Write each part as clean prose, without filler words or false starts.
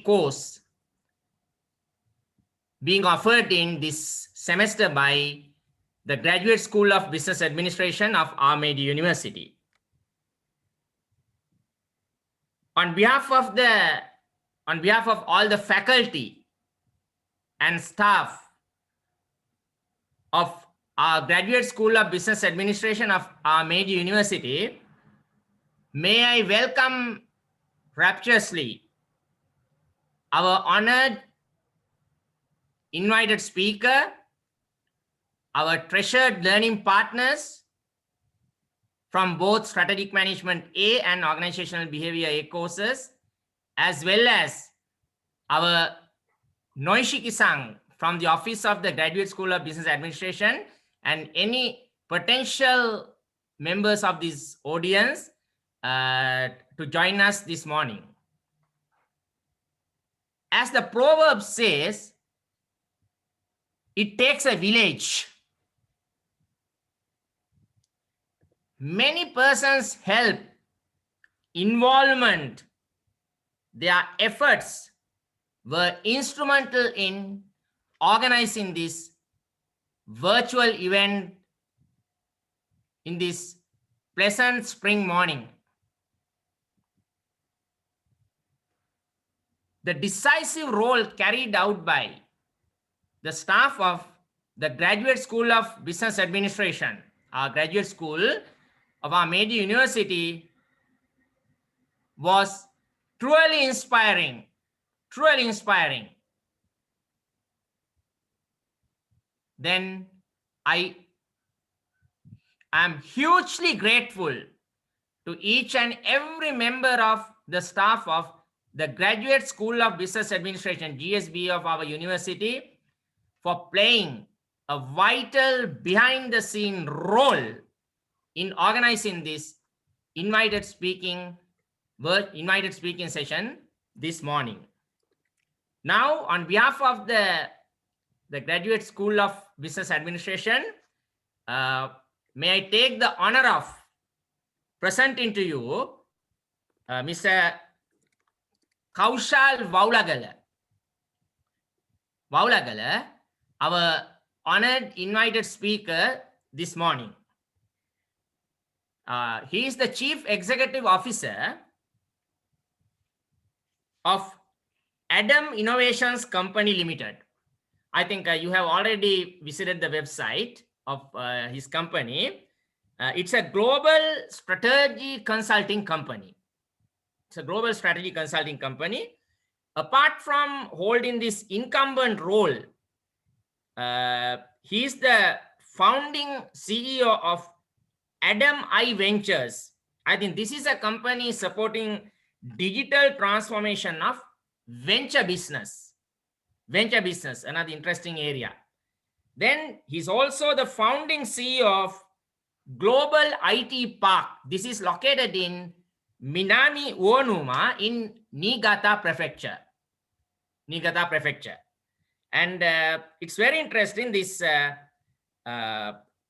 course being offered in this semester by the Graduate School of Business Administration of Meiji University. On behalf of all the faculty and staff of our Graduate School of Business Administration of Meiji University, may I welcome rapturously our honored invited speaker, our treasured learning partners from both Strategic Management A and Organizational Behavior A courses, as well as our Noishiki-san from the Office of the Graduate School of Business Administration, and any potential members of this audience to join us this morning. As the proverb says, it takes a village. Many persons' help, involvement, their efforts were instrumental in organizing this virtual event in this pleasant spring morning. The decisive role carried out by the staff of the Graduate School of Business Administration, our graduate school of our Meiji University, was truly inspiring, truly inspiring. Then I am hugely grateful to each and every member of the staff of the Graduate School of Business Administration, GSBA of our university, for playing a vital behind-the-scene role in organizing this invited speaking session this morning. Now, on behalf of the Graduate School of Business Administration, may I take the honor of presenting to you Mr. Kaushal Vaulagala, our honored invited speaker this morning. He is the Chief Executive Officer of Adam Innovations Company Limited. I think you have already visited the website of his company. It's a global strategy consulting company. It's a global strategy consulting company. Apart from holding this incumbent role, he is the founding CEO of Adam I Ventures. I think this is a company supporting digital transformation of venture business, another interesting area. Then he's also the founding CEO of Global IT Park. This is located in Minami Uonuma in Niigata Prefecture. And it's very interesting, this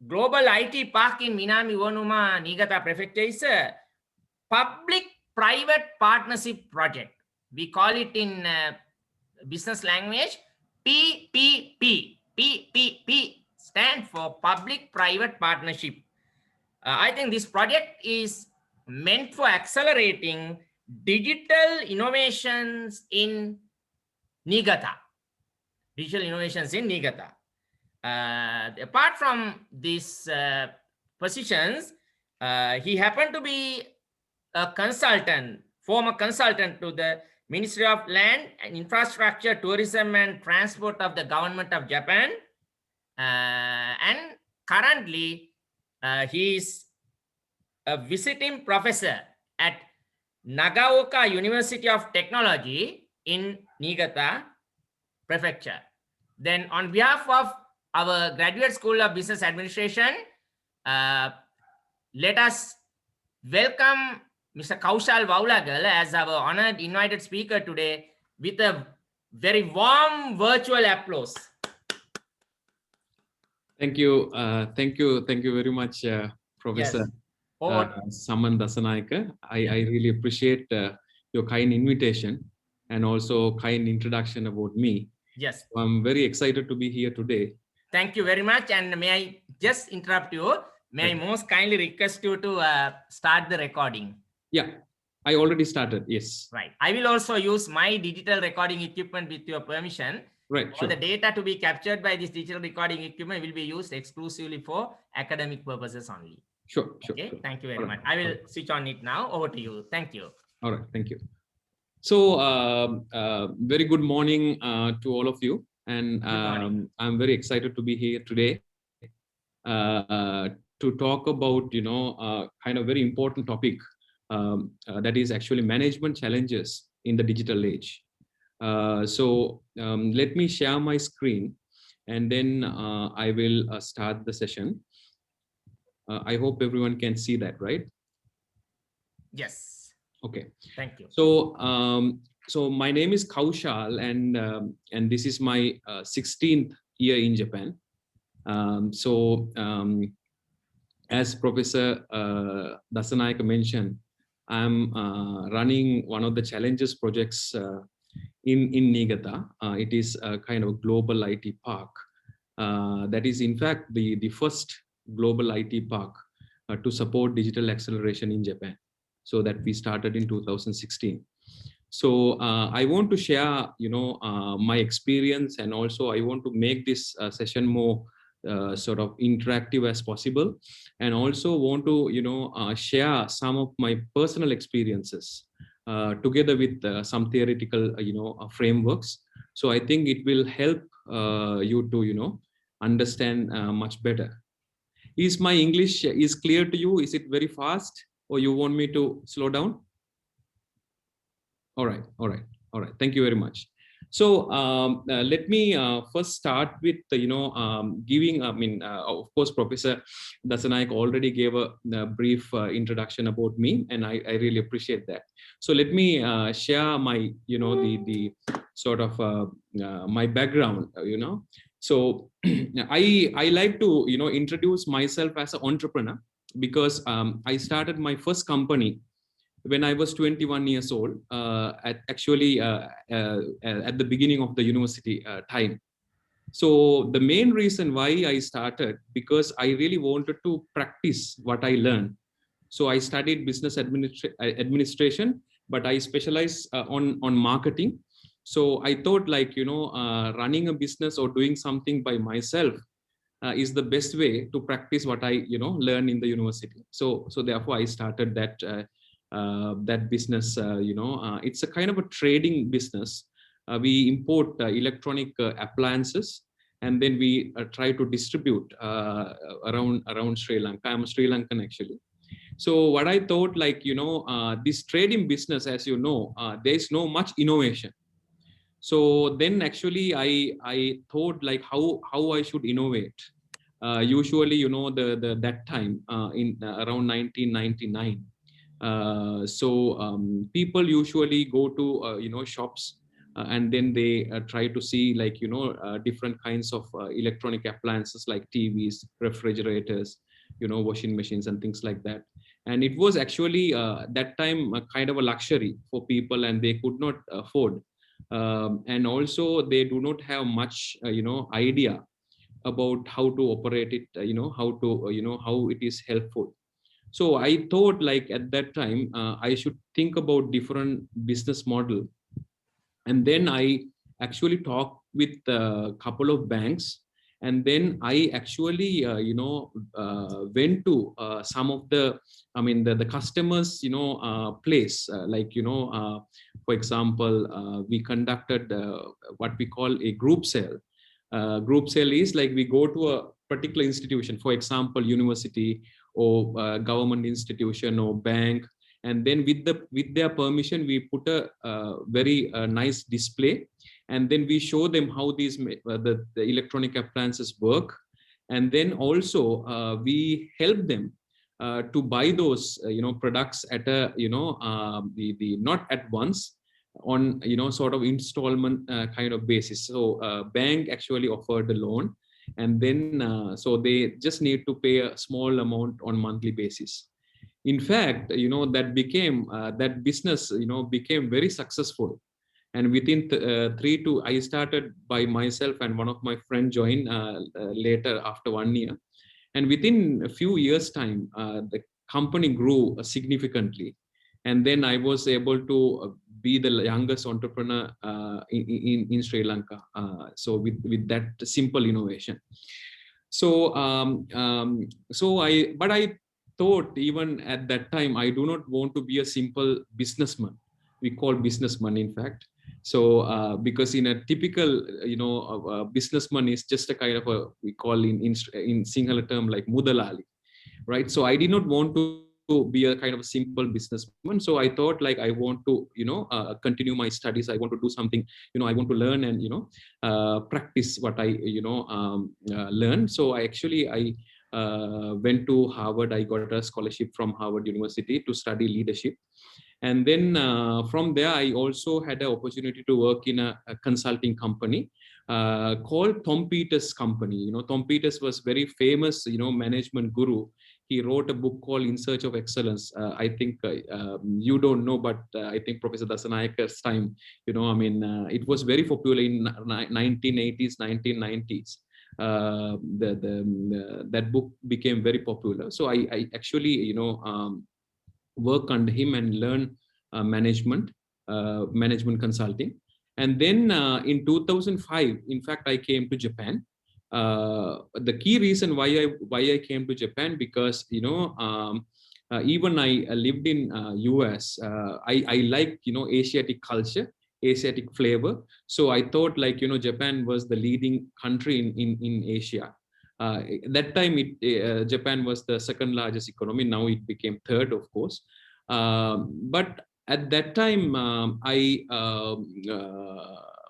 Global IT Park in Minami Uonuma, Niigata Prefecture is a public-private partnership project. We call it in business language PPP. PPP stands for Public-Private Partnership. I think this project is meant for accelerating digital innovations in Niigata. Apart from these positions, he happened to be a consultant, former consultant to the Ministry of Land and Infrastructure, Tourism and Transport of the Government of Japan. And currently, he is a visiting professor at Nagaoka University of Technology in Niigata Prefecture. Then on behalf of our Graduate School of Business Administration, let us welcome Mr. Kaushal Vaulagal as our honored invited speaker today with a very warm virtual applause. Thank you. Thank you very much, Professor Saman Dasanayake. I really appreciate your kind invitation. and also kind introduction about me. Yes. I'm very excited to be here today. Thank you very much. And may I just interrupt you? May I most kindly request you to start the recording? Yeah, I already started. Yes. Right. I will also use my digital recording equipment with your permission. Right. All Sure. the data to be captured by this digital recording equipment will be used exclusively for academic purposes only. Sure. Sure. Okay. Sure. Thank you very All much. right. I will switch on it now. Over to you. Thank you. All right. Thank you. So, very good morning to all of you. And I'm very excited to be here today to talk about, kind of very important topic that is actually management challenges in the digital age. Let me share my screen, and then I will start the session. I hope everyone can see that, right? Yes. Okay. Thank you. So my name is Kaushal, and this is my 16th year in Japan. As Professor Dasanayaka mentioned, I'm running one of the challenges projects in Niigata. It is a kind of global IT park. That is, in fact, the first global IT park to support digital acceleration in Japan. So that we started in 2016. So I want to share, my experience, and also I want to make this session more sort of interactive as possible, and also want to, share some of my personal experiences together with some theoretical, frameworks. So I think it will help you to, understand much better. Is my English is clear to you? Is it very fast, or you want me to slow down? All right. Thank you very much. So let me first start with giving. Of course, Professor Dasanayak already gave a brief introduction about me, and I really appreciate that. So let me share my the sort of my background. So I like to introduce myself as an entrepreneur, because I started my first company when I was 21 years old, at the beginning of the university time. So the main reason why I started, because I really wanted to practice what I learned. So I studied business administration, but I specialized on marketing. So I thought, like, running a business or doing something by myself is the best way to practice what I learn in the university. So therefore I started that business. It's a kind of a trading business. We import electronic appliances, and then we try to distribute around Sri Lanka. I'm Sri Lankan actually. So what I thought, like, this trading business, as you know, there's no much innovation. So then actually I thought, like, how I should innovate. Usually, that time in around 1999. People usually go to shops, and then they try to see, like, different kinds of electronic appliances like TVs, refrigerators, washing machines and things like that. And it was actually that time a kind of a luxury for people, and they could not afford. And also they do not have much idea about how to operate it, how to how it is helpful. So I thought, like, at that time I should think about different business model. And then I actually talked with a couple of banks, and then I actually went to some of the customers place, like, for example, we conducted what we call a group sale. Group sale is like we go to a particular institution, for example, university, or government institution, or bank, and then with their permission we put a very nice display, and then we show them how these the electronic appliances work. And then also we help them to buy those products at a the not at once, on sort of installment kind of basis. So bank actually offered the loan, and then so they just need to pay a small amount on monthly basis. In fact, that business became very successful. And within I started by myself, and one of my friends joined later after 1 year. And within a few years' time, the company grew significantly. And then I was able to be the youngest entrepreneur in Sri Lanka. So with that simple innovation. So but I thought even at that time, I do not want to be a simple businessman. We call businessman, in fact. So because in a typical, businessman is just a kind of a, we call in Sinhala term like mudalali, right? So I did not want to be a kind of a simple businessman. So I thought like I want to, continue my studies. I want to do something, I want to learn and, practice what I, learn. So I went to Harvard. I got a scholarship from Harvard University to study leadership. And then from there, I also had an opportunity to work in a consulting company called Tom Peters Company. Tom Peters was very famous, management guru. He wrote a book called In Search of Excellence. I think you don't know, but I think Professor Dasanayaka's time, it was very popular in 1980s, 1990s. That book became very popular. So I actually, work under him and learn management consulting. And then in 2005, in fact, I came to Japan. The key reason why I came to Japan, because even I lived in US. I like Asiatic culture, Asiatic flavor. So I thought like Japan was the leading country in Asia. That time Japan was the second largest economy. Now it became third, of course. But at that time I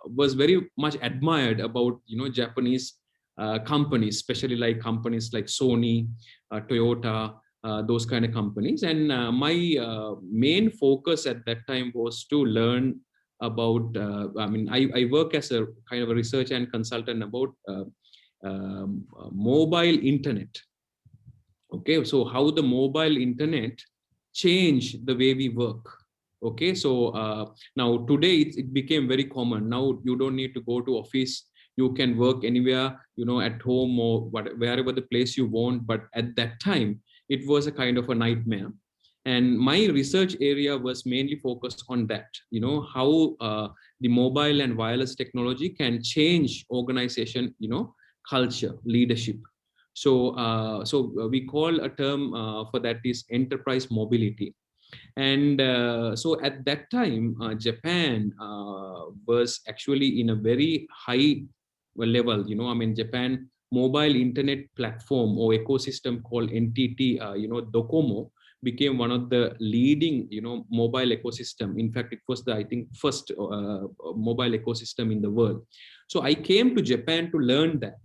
was very much admired about Japanese companies, especially like companies like Sony, Toyota, those kind of companies. And my main focus at that time was to learn about I work as a kind of a research and consultant about mobile internet. Okay, so how the mobile internet change the way we work. Okay, so now today it became very common. Now you don't need to go to office. You can work anywhere, at home or wherever the place you want. But at that time, it was a kind of a nightmare. And my research area was mainly focused on that, how the mobile and wireless technology can change organization, culture, leadership. So we call a term for that is enterprise mobility. And so at that time, Japan was actually in a very high level. Japan mobile internet platform or ecosystem called NTT, Docomo became one of the leading, mobile ecosystem. In fact, it was the, I think, first mobile ecosystem in the world. So I came to Japan to learn that.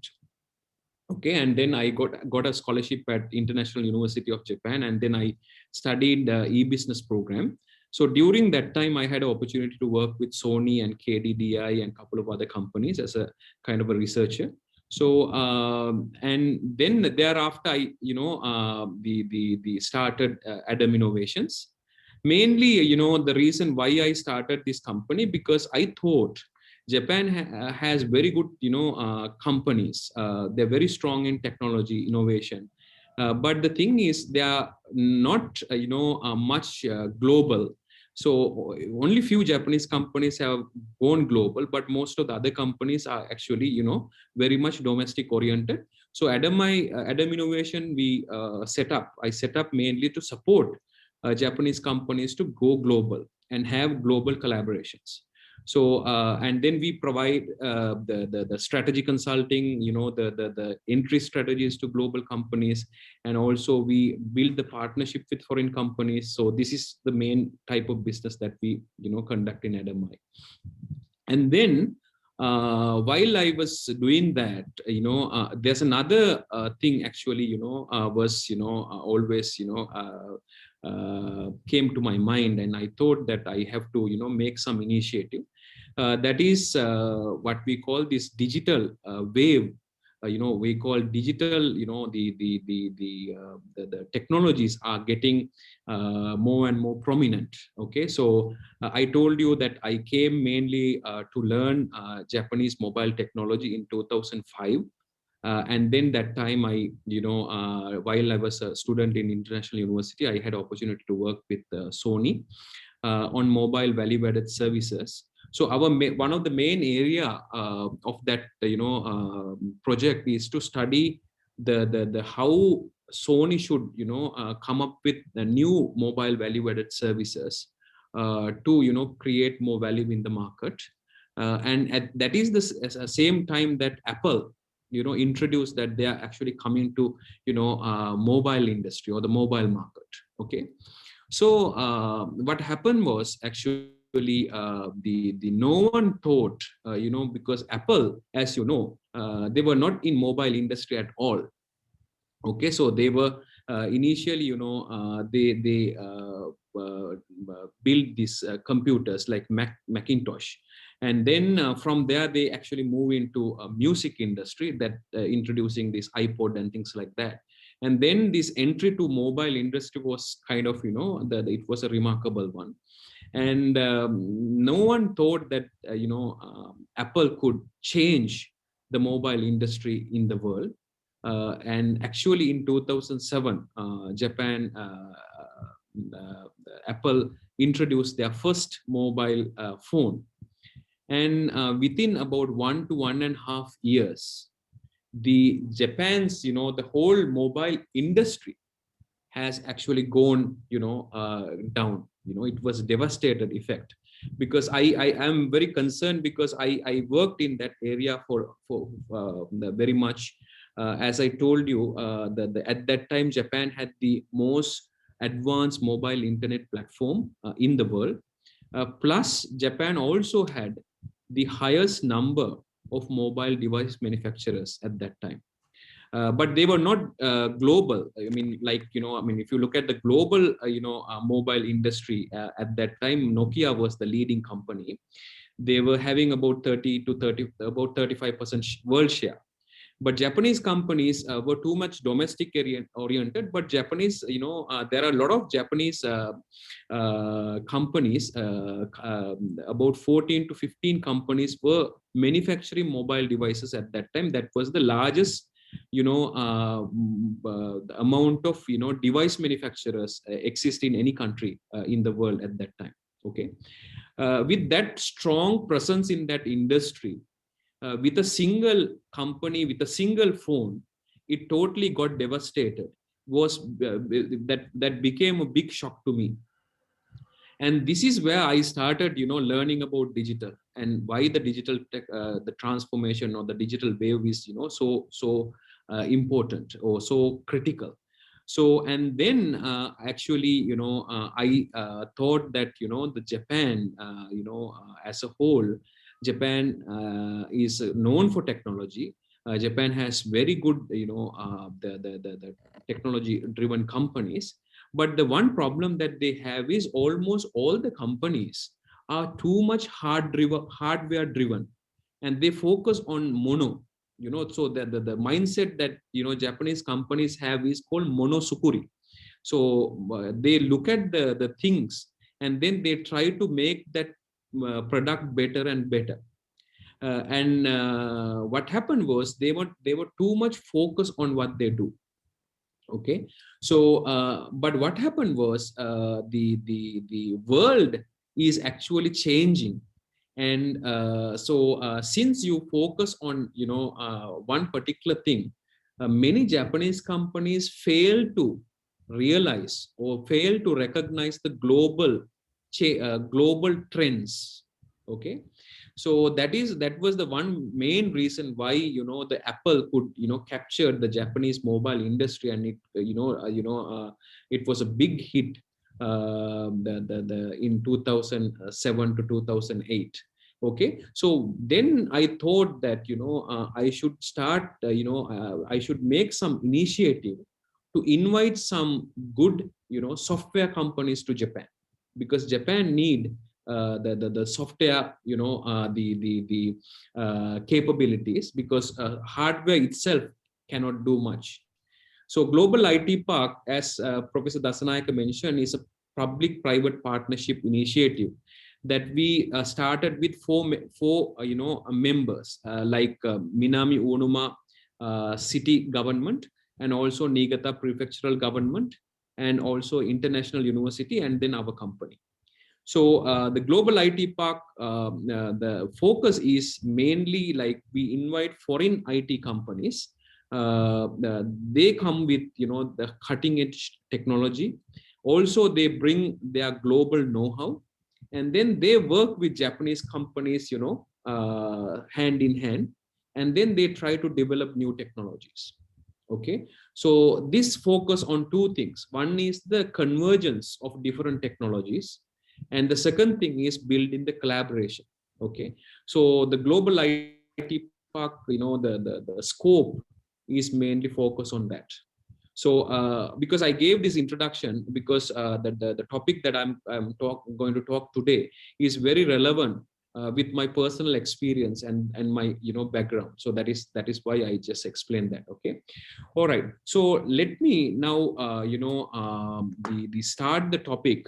Okay, and then I got a scholarship at International University of Japan, and then I studied the e-business program. So during that time, I had an opportunity to work with Sony and KDDI and a couple of other companies as a kind of a researcher. So and then thereafter, I the started Adam Innovations. Mainly, the reason why I started this company, because I thought Japan has very good, companies. They're very strong in technology innovation. But the thing is, they are not, much global. So only few Japanese companies have gone global, but most of the other companies are actually, very much domestic oriented. So Adam Innovation, I set up mainly to support Japanese companies to go global and have global collaborations. So and then we provide the strategy consulting, the entry strategies to global companies, and also we build the partnership with foreign companies. So this is the main type of business that we conduct in Adamai. And then while I was doing that, there's another thing actually, was always came to my mind, and I thought that I have to make some initiative. That is what we call this digital wave we call digital, the technologies are getting more and more prominent. Okay, so I told you that I came mainly to learn Japanese mobile technology in 2005. And then that time while I was a student in international university, I had opportunity to work with Sony on mobile value added services. So one of the main area of that project is to study the how Sony should come up with the new mobile value added services to create more value in the market. That is the same time that Apple introduced that they are actually coming to mobile industry or the mobile market. Okay, so what happened was actually the no one thought because Apple, as you know, they were not in mobile industry at all. Okay, so they were initially built these computers like Macintosh, and then from there they actually move into a music industry that introducing this iPod and things like that. And then this entry to mobile industry was kind of it was a remarkable one. And no one thought that Apple could change the mobile industry in the world. And actually in 2007 Japan uh, Apple introduced their first mobile phone. And within about 1 to 1.5 years, the Japan's the whole mobile industry has actually gone down. It was devastated effect, because I am very concerned, because I worked in that area for very much. As I told you, at that time Japan had the most advanced mobile internet platform in the world. Plus Japan also had the highest number of mobile device manufacturers at that time. But they were not global. I mean, if you look at the global, mobile industry at that time, Nokia was the leading company. They were having about 35% world share. But Japanese companies were too much domestic oriented. But Japanese, there are a lot of Japanese companies, about 14 to 15 companies were manufacturing mobile devices at that time. That was the largest the amount of device manufacturers exist in any country in the world at that time. Okay, with that strong presence in that industry, with a single company, with a single phone, it totally got devastated. Was that became a big shock to me. And this is where I started learning about digital, and why the digital tech, the transformation or the digital wave is so important or so critical. So, and then actually I thought that the Japan as a whole, Japan is known for technology. Japan has very good the technology driven companies. But the one problem that they have is almost all the companies are too much hardware driven, and they focus on mono. So the mindset that Japanese companies have is called monosukuri. So they look at the things, and then they try to make that product better and better. And what happened was they were too much focused on what they do. Okay, so but what happened was the world is actually changing. And so since you focus on one particular thing, many Japanese companies fail to realize or fail to recognize the global trends. Okay, so that was the one main reason why the Apple could capture the Japanese mobile industry, and it it was a big hit the in 2007 to 2008. Okay, so then I thought that I should start I should make some initiative to invite some good software companies to Japan, because Japan need the software, the capabilities, because hardware itself cannot do much. So Global IT Park, as Professor Dasanayake mentioned, is a public-private partnership initiative that we started with four members, like Minami Onuma city government, and also Niigata prefectural government, and also international university, and then our company. So the Global IT Park, the focus is mainly like we invite foreign IT companies. They come with the cutting edge technology. Also, they bring their global know-how, and then they work with Japanese companies, hand in hand, and then they try to develop new technologies. Okay, so this focus on two things. One is the convergence of different technologies, and the second thing is building the collaboration. Okay, so the Global IT Park, the scope is mainly focused on that. So because I gave this introduction, because the topic that I'm going to talk today is very relevant with my personal experience and my background. So that is why I just explained that. Okay, all right, so let me now the start the topic.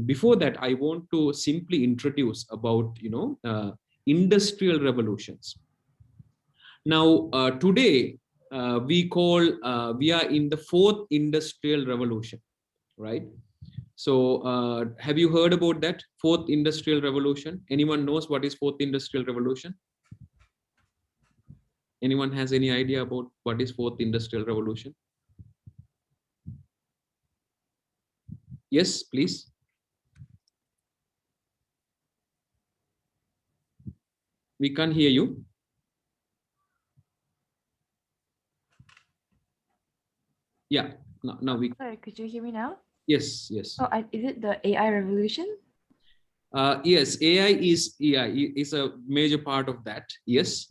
Before that, I want to simply introduce about industrial revolutions. Now today we are in the fourth industrial revolution, right? So have you heard about that fourth industrial revolution? Anyone knows what is fourth industrial revolution? Anyone has any idea about what is fourth industrial revolution? Yes, please. We can't hear you. Yeah, now we. Sorry, could you hear me now? Yes, yes. Oh, is it the AI revolution? Yes, AI is a major part of that. Yes.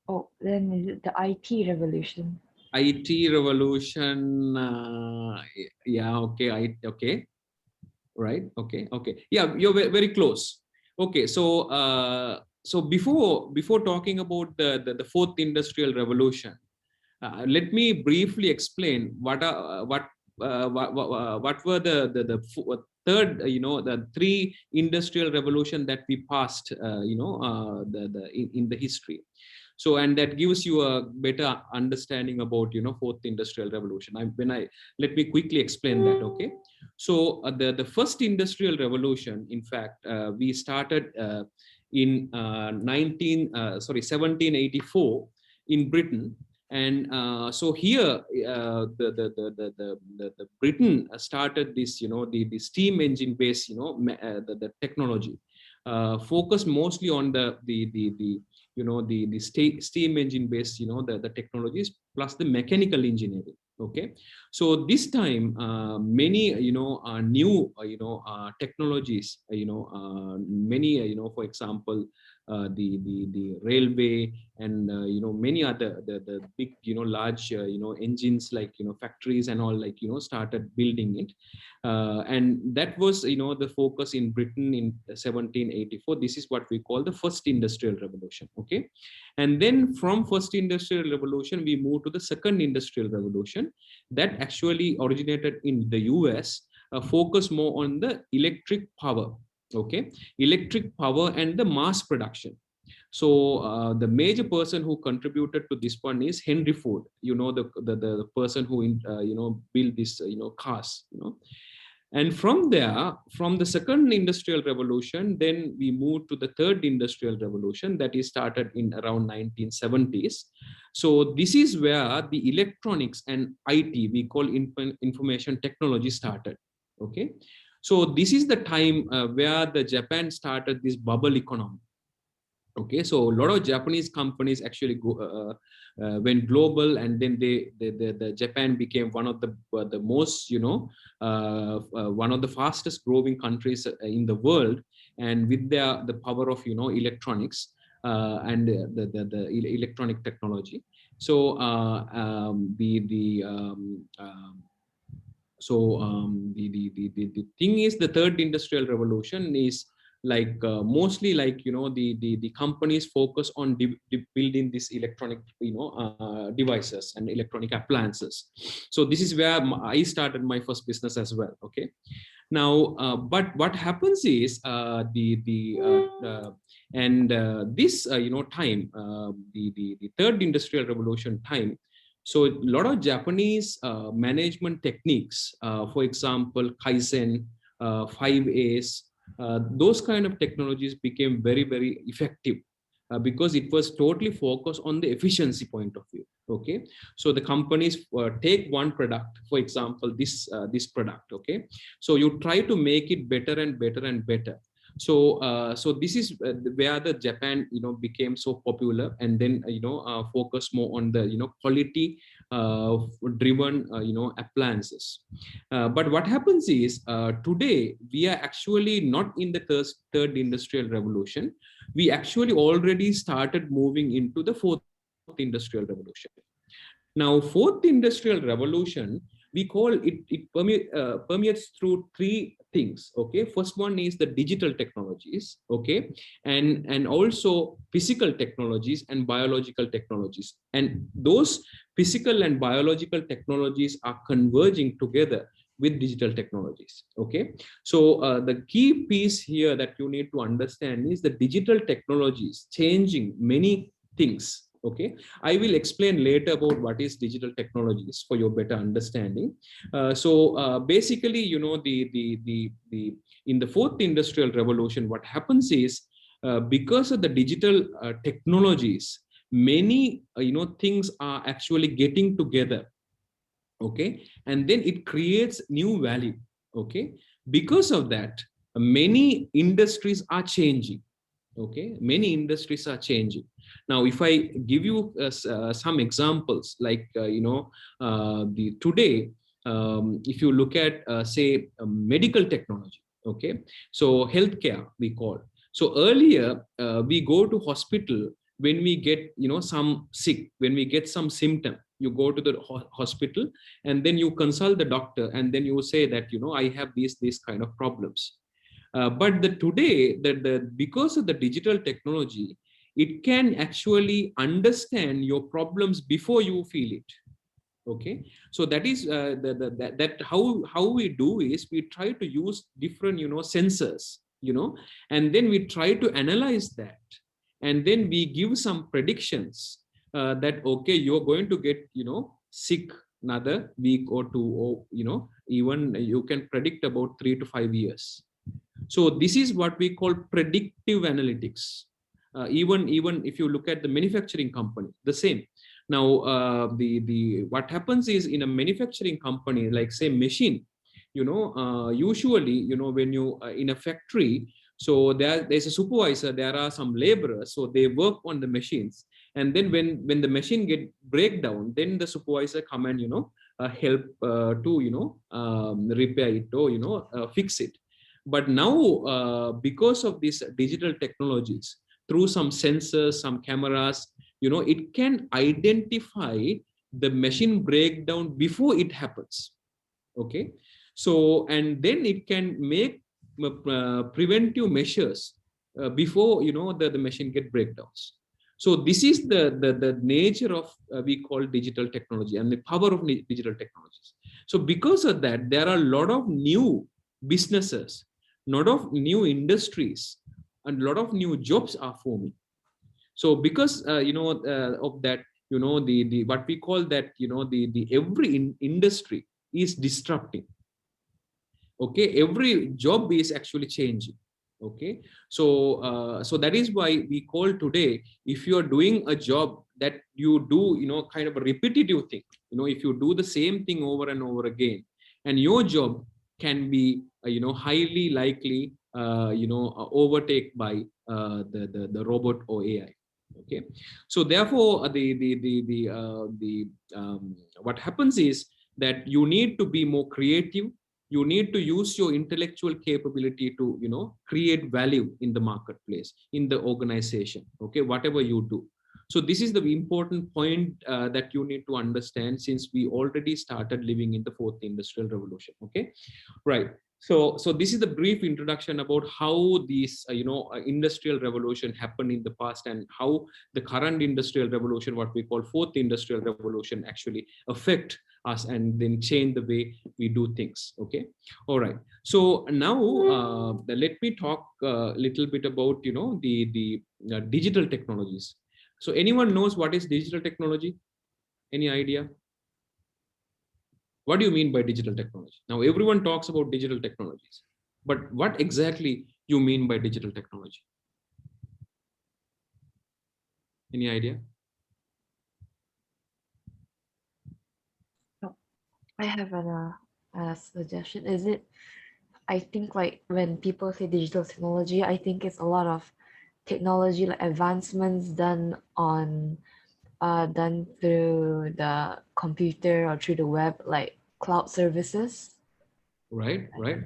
Oh, then is it the IT revolution? IT revolution. Yeah. Okay. Okay. Right. Okay. Okay. Yeah, you're very close. Okay. So so before talking about the fourth industrial revolution, let me briefly explain what were the third the three industrial revolution that we passed in the history. So, and that gives you a better understanding about fourth industrial revolution. Let me quickly explain that. Okay, so the first industrial revolution, in fact, we started in 1784 in Britain. And so here the Britain started this the steam engine based the technology, focused mostly on the steam engine based the technologies, plus the mechanical engineering. Okay, so this time many new technologies, many for example the railway, and many other the big large engines, like factories and all, like started building it, and that was the focus in Britain in 1784. This is what we call the first industrial revolution. Okay, and then from first industrial revolution we move to the second industrial revolution, that actually originated in the US, focus more on the electric power. Okay, electric power and the mass production. So the major person who contributed to this one is Henry Ford, the person who built this cars. And from there, from the second industrial revolution, then we moved to the third industrial revolution, that is started in around 1970s. So this is where the electronics and IT, we call information technology, started. Okay, so this is the time where the Japan started this bubble economy. Okay, so a lot of Japanese companies actually went global, and then the Japan became one of the most one of the fastest growing countries in the world, and with the power of electronics and the electronic technology. So So the thing is, the third industrial revolution is like mostly like, the companies focus on building this electronic, devices and electronic appliances. So this is where I started my first business as well. Okay. Now, but what happens is this time, the third industrial revolution time. So a lot of Japanese management techniques, for example, Kaizen, 5As, those kind of technologies became very, very effective because it was totally focused on the efficiency point of view. Okay, so the companies take one product, for example, this product. Okay, so you try to make it better and better and better. So so this is where the Japan became so popular, and then focus more on the quality driven appliances. But what happens is today we are actually not in the third industrial revolution. We actually already started moving into the fourth industrial revolution. Now, fourth industrial revolution, we call it permeates through three things. Okay, first one is the digital technologies. Okay, and also physical technologies and biological technologies, and those physical and biological technologies are converging together with digital technologies. Okay, so the key piece here that you need to understand is the digital technologies changing many things. Okay, I will explain later about what is digital technologies for your better understanding. Basically, the in the fourth industrial revolution, what happens is because of the digital technologies, many things are actually getting together. Okay, and then it creates new value. Okay, because of that, many industries are changing. Okay, many industries are changing. Now if I give you some examples, like the today, if you look at say medical technology. Okay, so healthcare we call. So earlier we go to hospital when we get some sick, when we get some symptom. You go to the hospital, and then you consult the doctor, and then you say that I have these kind of problems. But today, because of the digital technology, it can actually understand your problems before you feel it. Okay, so that is that how we do is we try to use different sensors, and then we try to analyze that, and then we give some predictions that okay, you're going to get sick another week or two, or even you can predict about 3 to 5 years. So this is what we call predictive analytics. Even if you look at the manufacturing company, the same. Now the what happens is, in a manufacturing company, like say machine, usually when you in a factory, so there's a supervisor, there are some laborers, so they work on the machines, and then when the machine get breakdown, then the supervisor come and help to repair it, or fix it. But now, because of these digital technologies, through some sensors, some cameras, it can identify the machine breakdown before it happens. Okay, so and then it can make preventive measures before the machine get breakdowns. So this is the nature of we call digital technology and the power of digital technologies. So because of that, there are a lot of new businesses, lot of new industries, and a lot of new jobs are forming. So because of that, the what we call that, the every industry is disrupting. Okay, every job is actually changing. Okay, so so that is why we call today, if you are doing a job that you do kind of a repetitive thing, if you do the same thing over and over again, and your job can be highly likely overtake by the robot or AI. Okay, so therefore what happens is that you need to be more creative. You need to use your intellectual capability to create value in the marketplace, in the organization. Okay, whatever you do. So this is the important point that you need to understand, since we already started living in the fourth industrial revolution. Okay, right. So this is the brief introduction about how these industrial revolution happened in the past, and how the current industrial revolution, what we call fourth industrial revolution, actually affect us and then change the way we do things. Okay, all right. So now let me talk a little bit about the digital technologies. So anyone knows what is digital technology? Any idea? What do you mean by digital technology? Now everyone talks about digital technologies, but what exactly you mean by digital technology? Any idea? I have a suggestion. Is it? I think like when people say digital technology, I think it's a lot of technology like advancements done through the computer or through the web, like cloud services. Right, right.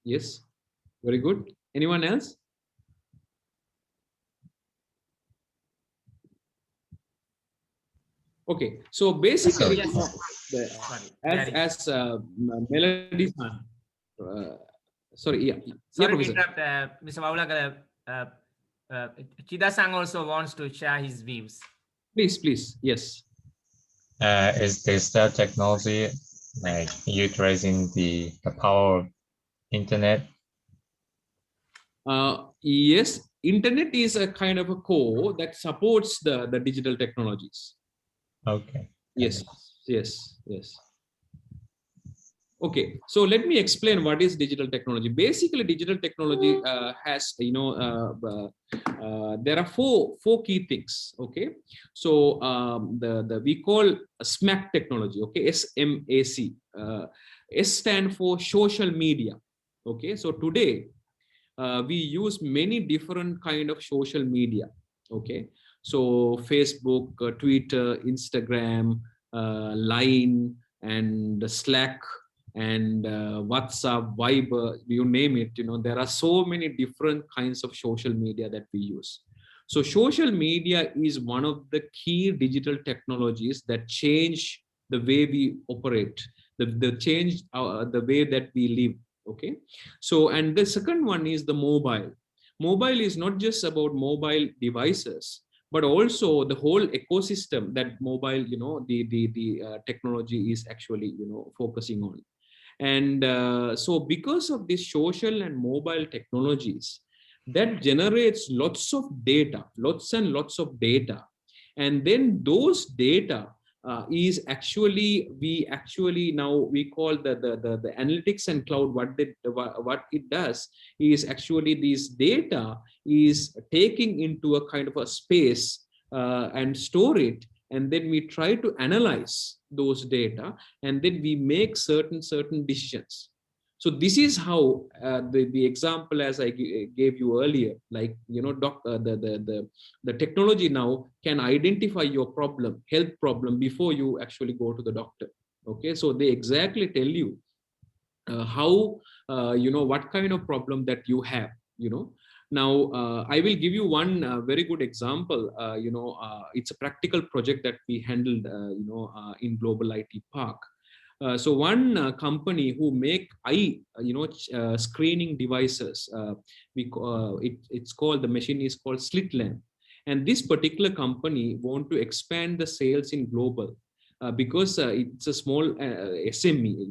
Yes, very good. Anyone else? Okay, so basically, Yes. Sorry, as Melody, sorry, yeah, sorry to Professor. interrupt, Mr. Vaulakala. Chida-san also wants to share his views. Please, yes. Is digital technology like utilizing the power of internet? Yes, internet is a kind of a core that supports the digital technologies. Okay. Yes. Okay, so let me explain what is digital technology. Basically, digital technology has, there are four key things. Okay, so we call SMAC technology. Okay, SMAC. S stand for social media. Okay, so today we use many different kind of social media. Okay, so Facebook, Twitter, Instagram, Line, and Slack, and WhatsApp, Viber, you name it. There are so many different kinds of social media that we use. So social media is one of the key digital technologies that change the way we operate, the change the way that we live. Okay, so, and the second one is the mobile is not just about mobile devices, but also the whole ecosystem that mobile, the technology is actually focusing on. And so because of these social and mobile technologies that generates lots and lots of data, and then those data is actually now we call the analytics and cloud. What it does is actually this data is taking into a kind of a space and store it, and then we try to analyze those data, and then we make certain decisions. So this is how the example as I gave you earlier, like the technology now can identify your health problem before you actually go to the doctor. Okay, so they exactly tell you how what kind of problem that you have. Now I will give you one very good example. It's a practical project that we handled in Global IT Park. So one company who make eye screening devices, it's called, the machine is called slit lamp, and this particular company want to expand the sales in global because it's a small SME,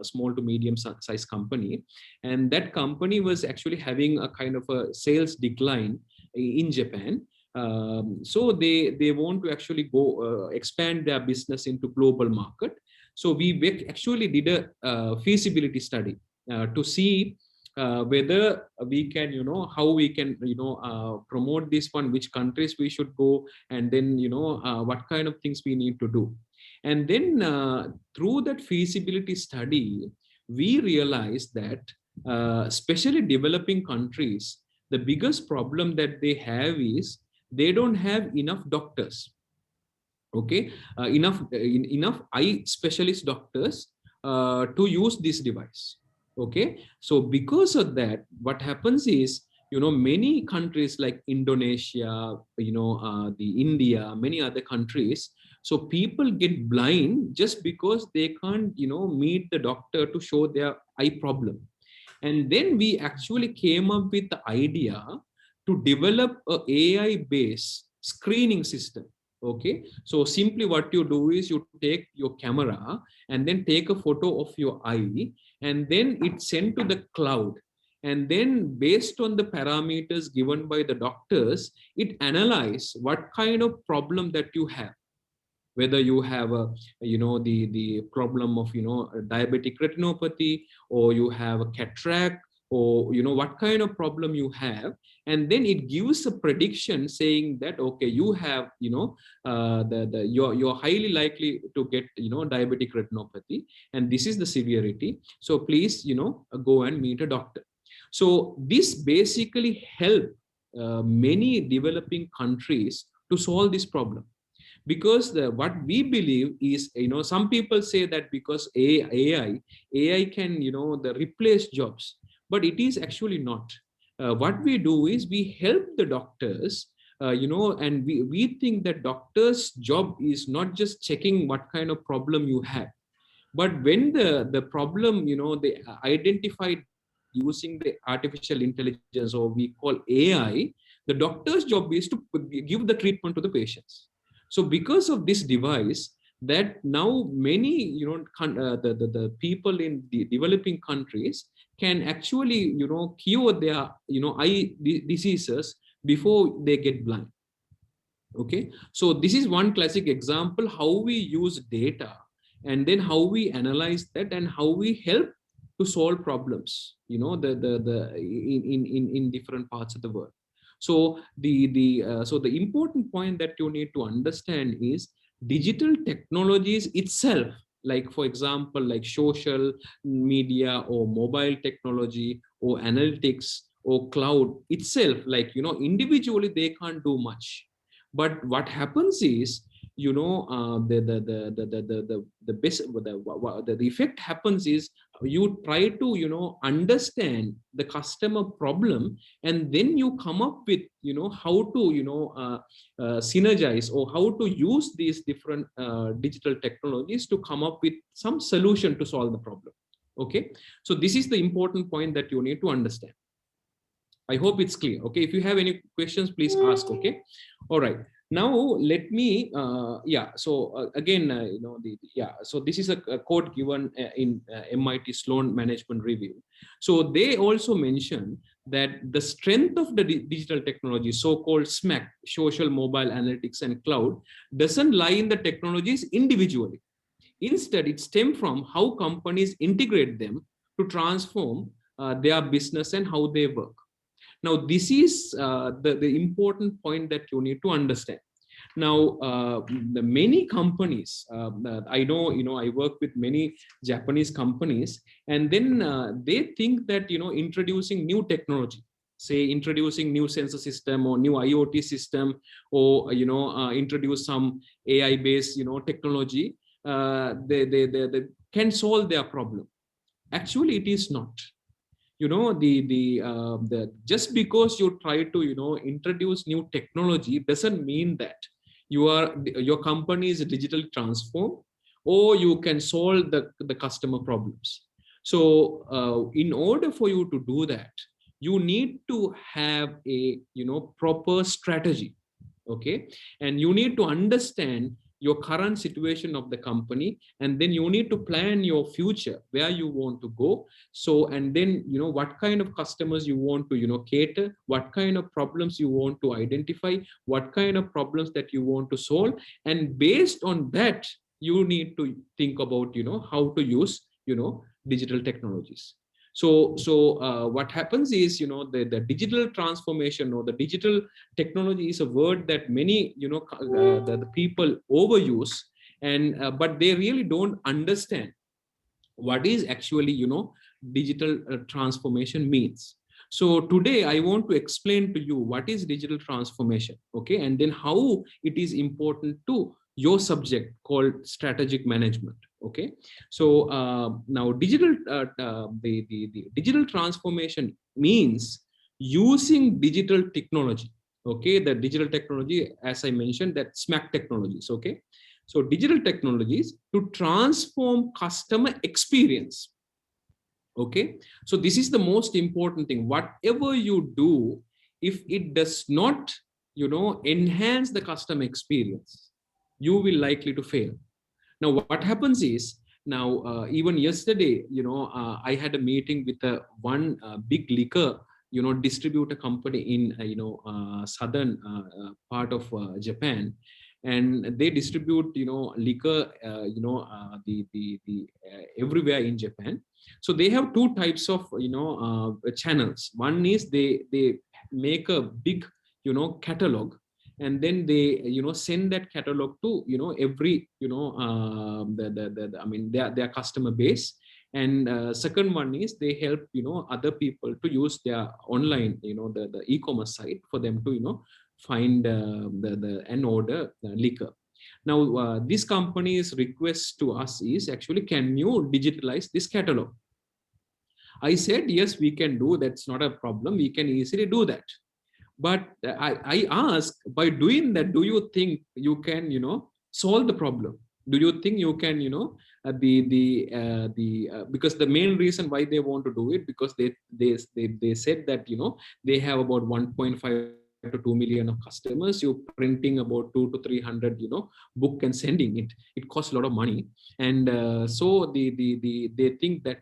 small to medium size company, and that company was actually having a kind of a sales decline in Japan. So they want to actually go expand their business into global market. So we actually did a feasibility study to see whether we can, how we can, promote this one, which countries we should go, and then, what kind of things we need to do. And then through that feasibility study, we realized that especially developing countries, the biggest problem that they have is they don't have enough doctors. Okay, enough eye specialist doctors to use this device. Okay, so because of that, what happens is Many countries like Indonesia, the India, many other countries. So people get blind just because they can't, meet the doctor to show their eye problem. And then we actually came up with the idea to develop a AI based screening system. Okay, so simply what you do is you take your camera and then take a photo of your eye, and then it's sent to the cloud, and then based on the parameters given by the doctors, it analyze what kind of problem that you have, whether you have a, the problem of, diabetic retinopathy, or you have a cataract, or what kind of problem you have. And then it gives a prediction saying that, okay, you have, you're highly likely to get, diabetic retinopathy, and this is the severity, so please, go and meet a doctor. So this basically help many developing countries to solve this problem. Because what we believe is, some people say that because AI can, the replace jobs, but it is actually not. What we do is we help the doctors, and we think that doctors' job is not just checking what kind of problem you have, but when the problem, they identify using the artificial intelligence, or we call AI, the doctor's job is to give the treatment to the patients. So because of this device, that now many, the people in the developing countries can actually, cure their, eye diseases before they get blind. Okay, so this is one classic example how we use data, and then how we analyze that, and how we help to solve problems, in different parts of the world. So the important point that you need to understand is digital technologies itself, like for example, like social media or mobile technology or analytics or cloud itself, like, individually they can't do much. But what happens is, the best, the effect happens is, you try to, understand the customer problem, and then you come up with, how to, synergize, or how to use these different digital technologies to come up with some solution to solve the problem. Okay, so this is the important point that you need to understand. I hope it's clear. Okay, if you have any questions, please ask. Okay, all right. Now let me, again, so this is a quote given in MIT Sloan Management Review. So they also mention that the strength of the digital technology, so-called SMAC, social, mobile, analytics, and cloud, doesn't lie in the technologies individually. Instead, it stems from how companies integrate them to transform their business and how they work. Now, this is the important point that you need to understand. Now, the many companies, I know, I work with many Japanese companies, and then they think that, introducing new technology, say introducing new sensor system or new IoT system, or, introduce some AI-based, technology, they can solve their problem. Actually, it is not. Just because you try to, introduce new technology doesn't mean that your company is digitally transformed, or you can solve the customer problems. So in order for you to do that, you need to have a, proper strategy. Okay, and you need to understand your current situation of the company, and then you need to plan your future, where you want to go. So, and then, what kind of customers you want to, cater, what kind of problems you want to identify, what kind of problems that you want to solve. And based on that, you need to think about, how to use, digital technologies. So what happens is, the digital transformation, or the digital technology, is a word that many, the people overuse, and but they really don't understand what is actually, digital transformation means. So today I want to explain to you what is digital transformation, okay, and then how it is important to your subject called strategic management. Okay, so now digital the digital transformation means, using digital technology. Okay, the digital technology, as I mentioned, that SMAC technologies. Okay, so digital technologies to transform customer experience. Okay, so this is the most important thing. Whatever you do, if it does not, enhance the customer experience, you will likely to fail. Now what happens is, now even yesterday, I had a meeting with one big liquor distributor company in southern part of Japan, and they distribute liquor everywhere in Japan. So they have two types of channels. One is they make a big catalog, and then they send that catalog to every I mean their customer base. And second one is they help other people to use their online the e-commerce site for them to find the and order liquor. Now this company's request to us is actually, can you digitalize this catalog? I said yes, we can do, that's not a problem, we can easily do that. But I ask, by doing that, do you think you can solve the problem? Do you think you can because the main reason why they want to do it, because they said that they have about 1.5 to 2 million of customers. You're printing about 2 to 300 book and sending it costs a lot of money. And so they think that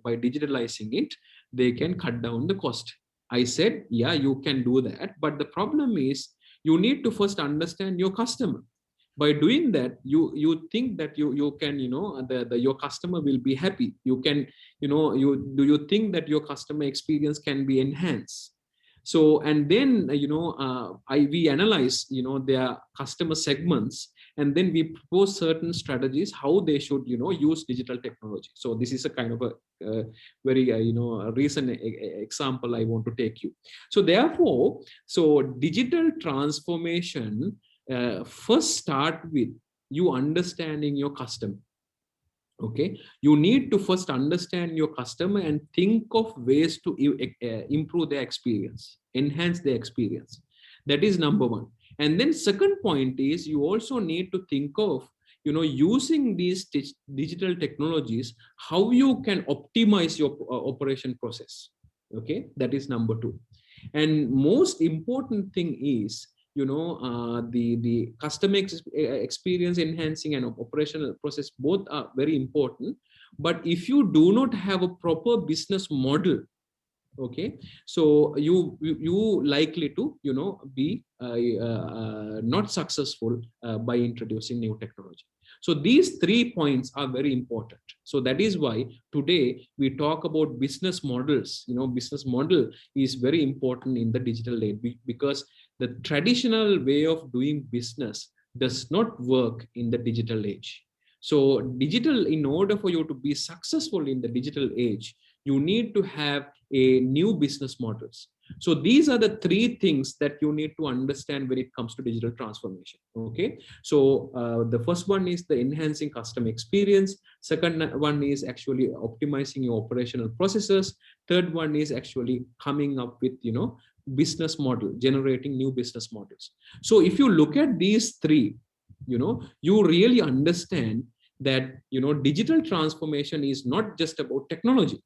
by digitalizing it, they can cut down the cost. I said, yeah, you can do that, but the problem is you need to first understand your customer. By doing that, you think that you can your customer will be happy. You can do you think that your customer experience can be enhanced? So, and then we analyze their customer segments, and then we propose certain strategies how they should use digital technology. So this is a kind of a very a recent example I want to take you. So therefore, so digital transformation first start with you understanding your customer. Okay, you need to first understand your customer and think of ways to improve their experience, enhance their experience. That is number one. And then second point is, you also need to think of using these digital technologies, how you can optimize your operation process. Okay, that is number two. And most important thing is the customer experience enhancing and operational process, both are very important. But if you do not have a proper business model, okay, so you likely to be not successful by introducing new technology. So these 3 points are very important. So that is why today we talk about business models. Business model is very important in the digital age, because the traditional way of doing business does not work in the digital age. So digital, in order for you to be successful in the digital age, you need to have a new business models. So these are the 3 things that you need to understand when it comes to digital transformation. Okay, so the first one is the enhancing customer experience. Second one is actually optimizing your operational processes. Third one is actually coming up with business model, generating new business models. So if you look at these 3, you really understand that digital transformation is not just about technology,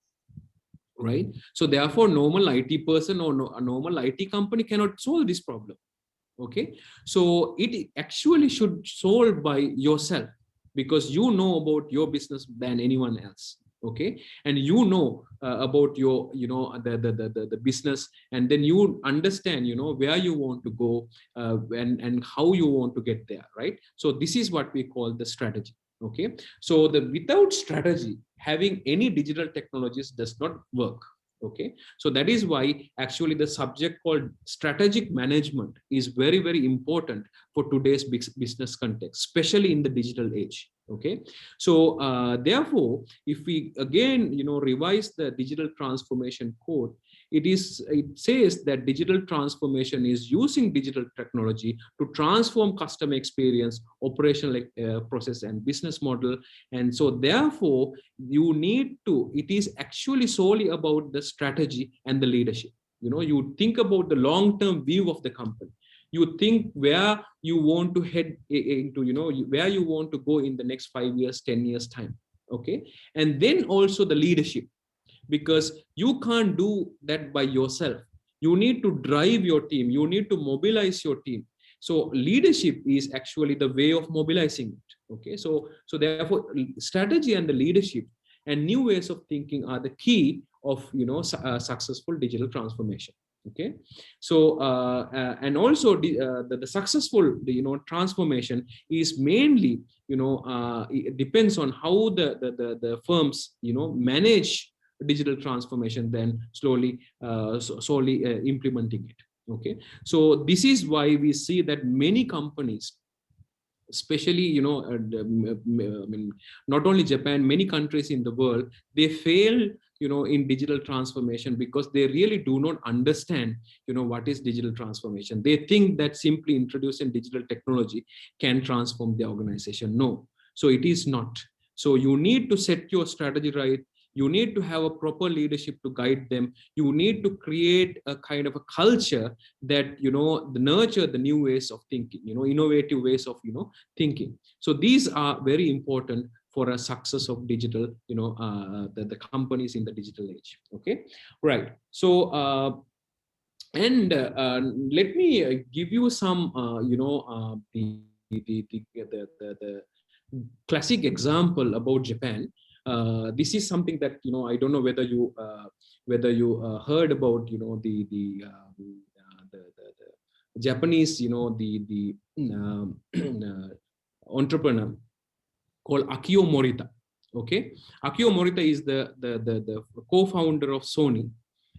right? So therefore normal IT person or a normal IT company cannot solve this problem. Okay, so it actually should solve by yourself, because you know about your business than anyone else. Okay, and about your the business, and then you understand where you want to go and how you want to get there, right? So this is what we call the strategy. Okay, so without strategy, having any digital technologies does not work. Okay, so that is why actually the subject called strategic management is very, very important for today's business context, especially in the digital age. Okay, so therefore, if we again revise the digital transformation code, it says that digital transformation is using digital technology to transform customer experience, operational process, and business model. And so therefore it is actually solely about the strategy and the leadership. You think about the long-term view of the company. You think where you want to head into, where you want to go in the next 5 years, 10 years time. Okay. And then also the leadership, because you can't do that by yourself. You need to drive your team. You need to mobilize your team. So leadership is actually the way of mobilizing it. Okay. So therefore strategy and the leadership and new ways of thinking are the key of, successful digital transformation. Okay. So and also the successful transformation is mainly it depends on how the firms manage digital transformation, then slowly solely implementing it. Okay. So this is why we see that many companies, especially I mean, not only Japan, many countries in the world, they fail in digital transformation because they really do not understand what is digital transformation. They think that simply introducing digital technology can transform the organization. No, so it is not. So you need to set your strategy right. You need to have a proper leadership to guide them. You need to create a kind of a culture that nurture the new ways of thinking, innovative ways of thinking. So these are very important for a success of digital, the companies in the digital age. Okay, right. So and let me give you some the classic example about Japan. This is something that I don't know whether you heard about the Japanese the entrepreneur called Akio Morita. Okay, Akio Morita is the co-founder of Sony,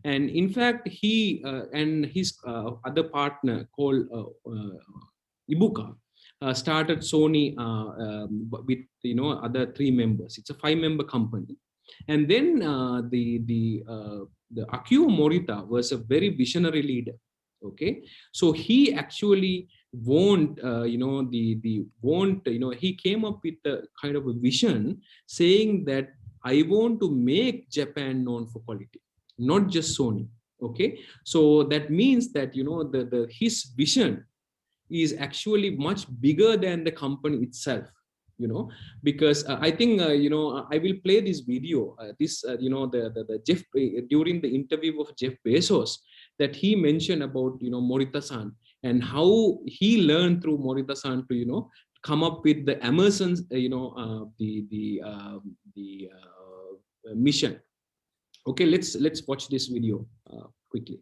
and in fact he and his other partner called Ibuka started Sony with other 3 members. It's a 5-member company, and then the Akio Morita was a very visionary leader. Okay, so he actually he came up with a kind of a vision saying that I want to make Japan known for quality, not just Sony. Okay, so that means that his vision is actually much bigger than the company itself, because I think I will play this video, the Jeff during the interview of Jeff Bezos, that he mentioned about Morita-san and how he learned through Morita-san to come up with the Amazon's mission. Okay, let's watch this video quickly.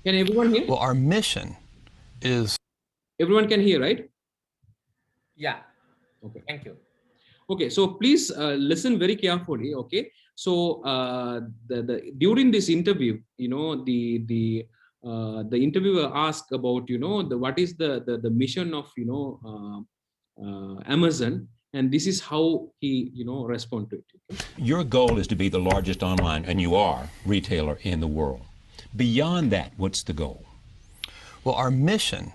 Can everyone hear? Well, our mission is... Everyone can hear, right? Yeah. Okay. Thank you. Okay, so please listen very carefully. Okay, so during this interview, the interviewer asked about what is the mission of Amazon, and this is how he respond to it. Okay? Your goal is to be the largest online, and you are, retailer in the world. Beyond that, what's the goal? Well, our mission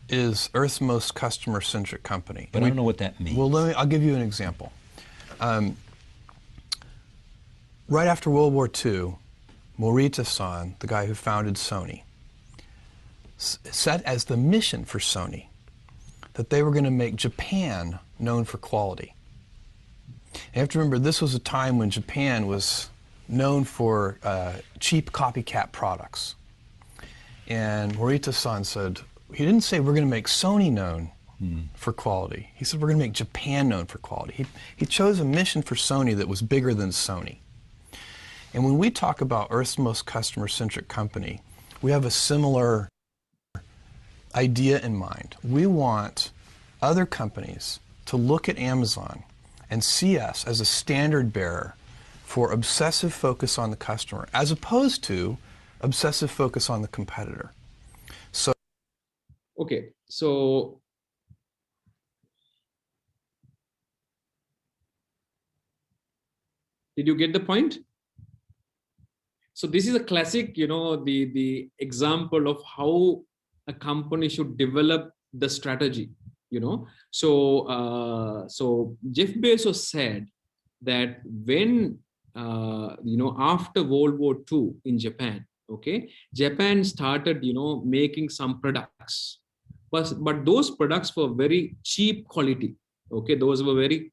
is Earth's most customer-centric company. But I don't know what that means. Well, I'll give you an example. Right after World War II, Morita-san, the guy who founded Sony, set as the mission for Sony that they were going to make Japan known for quality. You have to remember, this was a time when Japan was known for cheap copycat products. And Morita-san said, he didn't say we're going to make Sony known for quality. He said we're going to make Japan known for quality. He chose a mission for Sony that was bigger than Sony. And when we talk about Earth's most customer-centric company, we have a similar idea in mind. We want other companies to look at Amazon and see us as a standard bearer for obsessive focus on the customer, as opposed to obsessive focus on the competitor. So, okay, so Did you get the point? So this is a classic, the example of how a company should develop the strategy, So Jeff Bezos said that when, after World War II in Japan, okay, Japan started, making some products, but those products were very cheap quality. Okay, those were very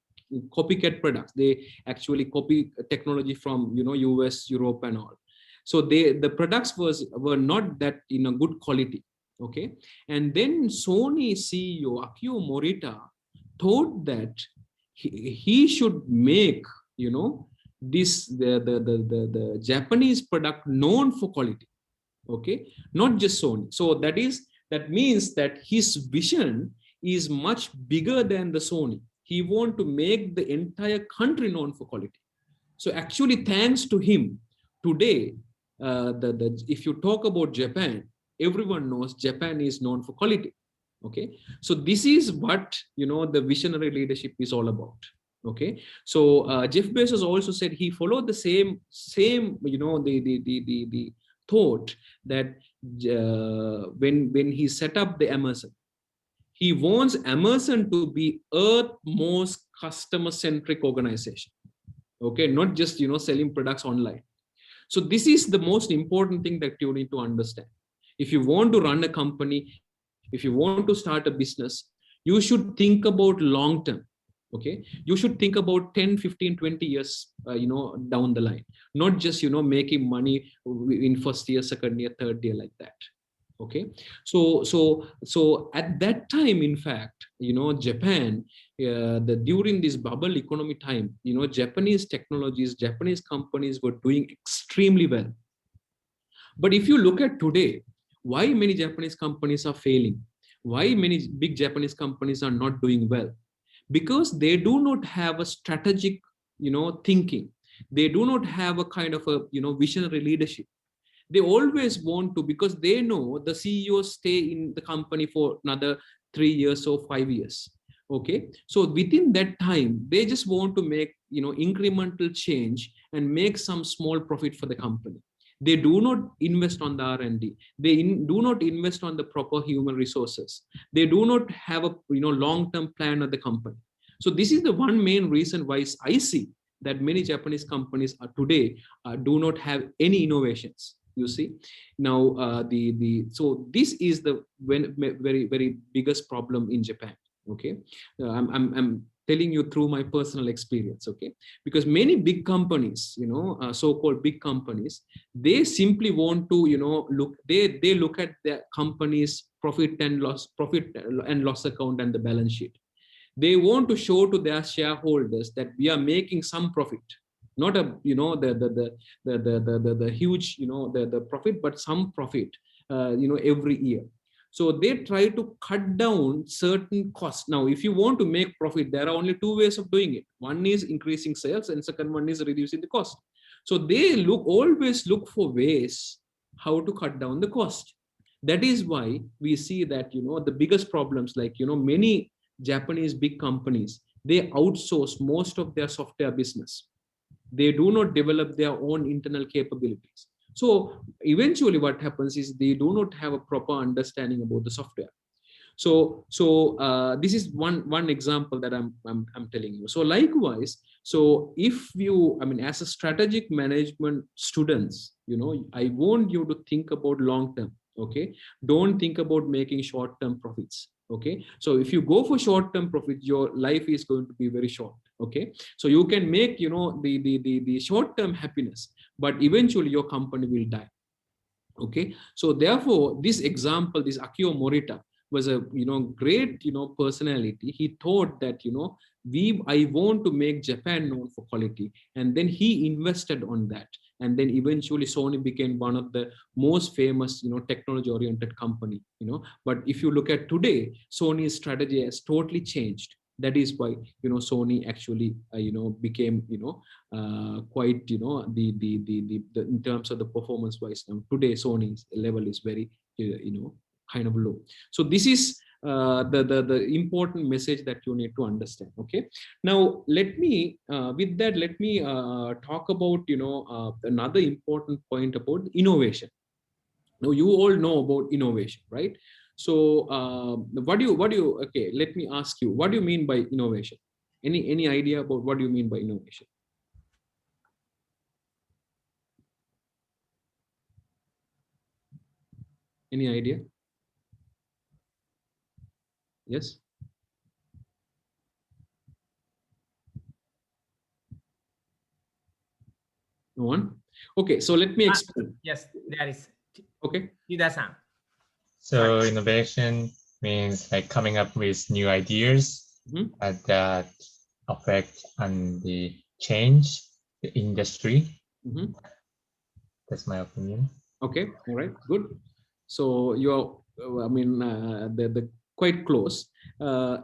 copycat products. They actually copy technology from, US, Europe, and all. So the products were not that in a good quality. Okay, and then Sony CEO Akio Morita thought that he should make, this the Japanese product known for quality. Okay, not just Sony. So that means that his vision is much bigger than the Sony. He want to make the entire country known for quality. So actually, thanks to him, today, if you talk about Japan, everyone knows Japan is known for quality. Okay, so this is what, the visionary leadership is all about. Okay, so Jeff Bezos also said he followed the same the thought that when he set up the Amazon, he wants Amazon to be Earth's most customer-centric organization. Okay, not just selling products online. So this is the most important thing that you need to understand. If you want to run a company, if you want to start a business, you should think about long term. Okay, you should think about 10, 15, 20 years down the line, not just making money in first year, second year, third year, like that. Okay, so at that time, in fact, Japan, during this bubble economy time, Japanese technologies, Japanese companies were doing extremely well. But if you look at today, why many Japanese companies are failing, why many big Japanese companies are not doing well? Because they do not have a strategic thinking. They do not have a kind of a visionary leadership. They always want to, because they know the CEOs stay in the company for another 3 years or 5 years. Okay, so within that time, they just want to make incremental change and make some small profit for the company. They do not invest on the R&D. They do not invest on the proper human resources. They do not have a long-term plan of the company. So this is the one main reason why I see that many Japanese companies are today do not have any innovations. You see, now so this is the very, very biggest problem in Japan. Okay, I'm telling you through my personal experience. Okay, because many big companies, so-called big companies, they simply want to they look at their company's profit and loss account and the balance sheet. They want to show to their shareholders that we are making some profit, not a the huge the profit, but some profit every year. So they try to cut down certain costs. Now, if you want to make profit, there are only two ways of doing it. One is increasing sales, and second one is reducing the cost. So they always look for ways how to cut down the cost. That is why we see that the biggest problems, like many Japanese big companies, they outsource most of their software business. They do not develop their own internal capabilities. So eventually what happens is they do not have a proper understanding about the software. So this is one example that I'm telling you. So likewise, so if you, as a strategic management students, I want you to think about long term. Okay, don't think about making short term profits. Okay, so if you go for short term profit, your life is going to be very short. Okay, so you can make the short term happiness, but eventually your company will die. Okay, so therefore this example, this Akio Morita was a great personality. He thought that I want to make Japan known for quality, and then he invested on that, and then eventually Sony became one of the most famous technology oriented company. But if you look at today, Sony's strategy has totally changed. That is why Sony actually became quite the in terms of the performance wise, today Sony's level is very kind of low. So this is the important message that you need to understand. Okay, now let me with that, let me talk about another important point about innovation. Now you all know about innovation, right? So what do you okay, let me ask you, what do you mean by innovation? Any idea about what do you mean by innovation? Any idea? Yes. No one? Okay, so let me explain. Yes, there is. Okay. Ida-san. So innovation means like coming up with new ideas that affect and the change the industry. That's my opinion. Okay, all right, good. So you're, I mean, they're quite close.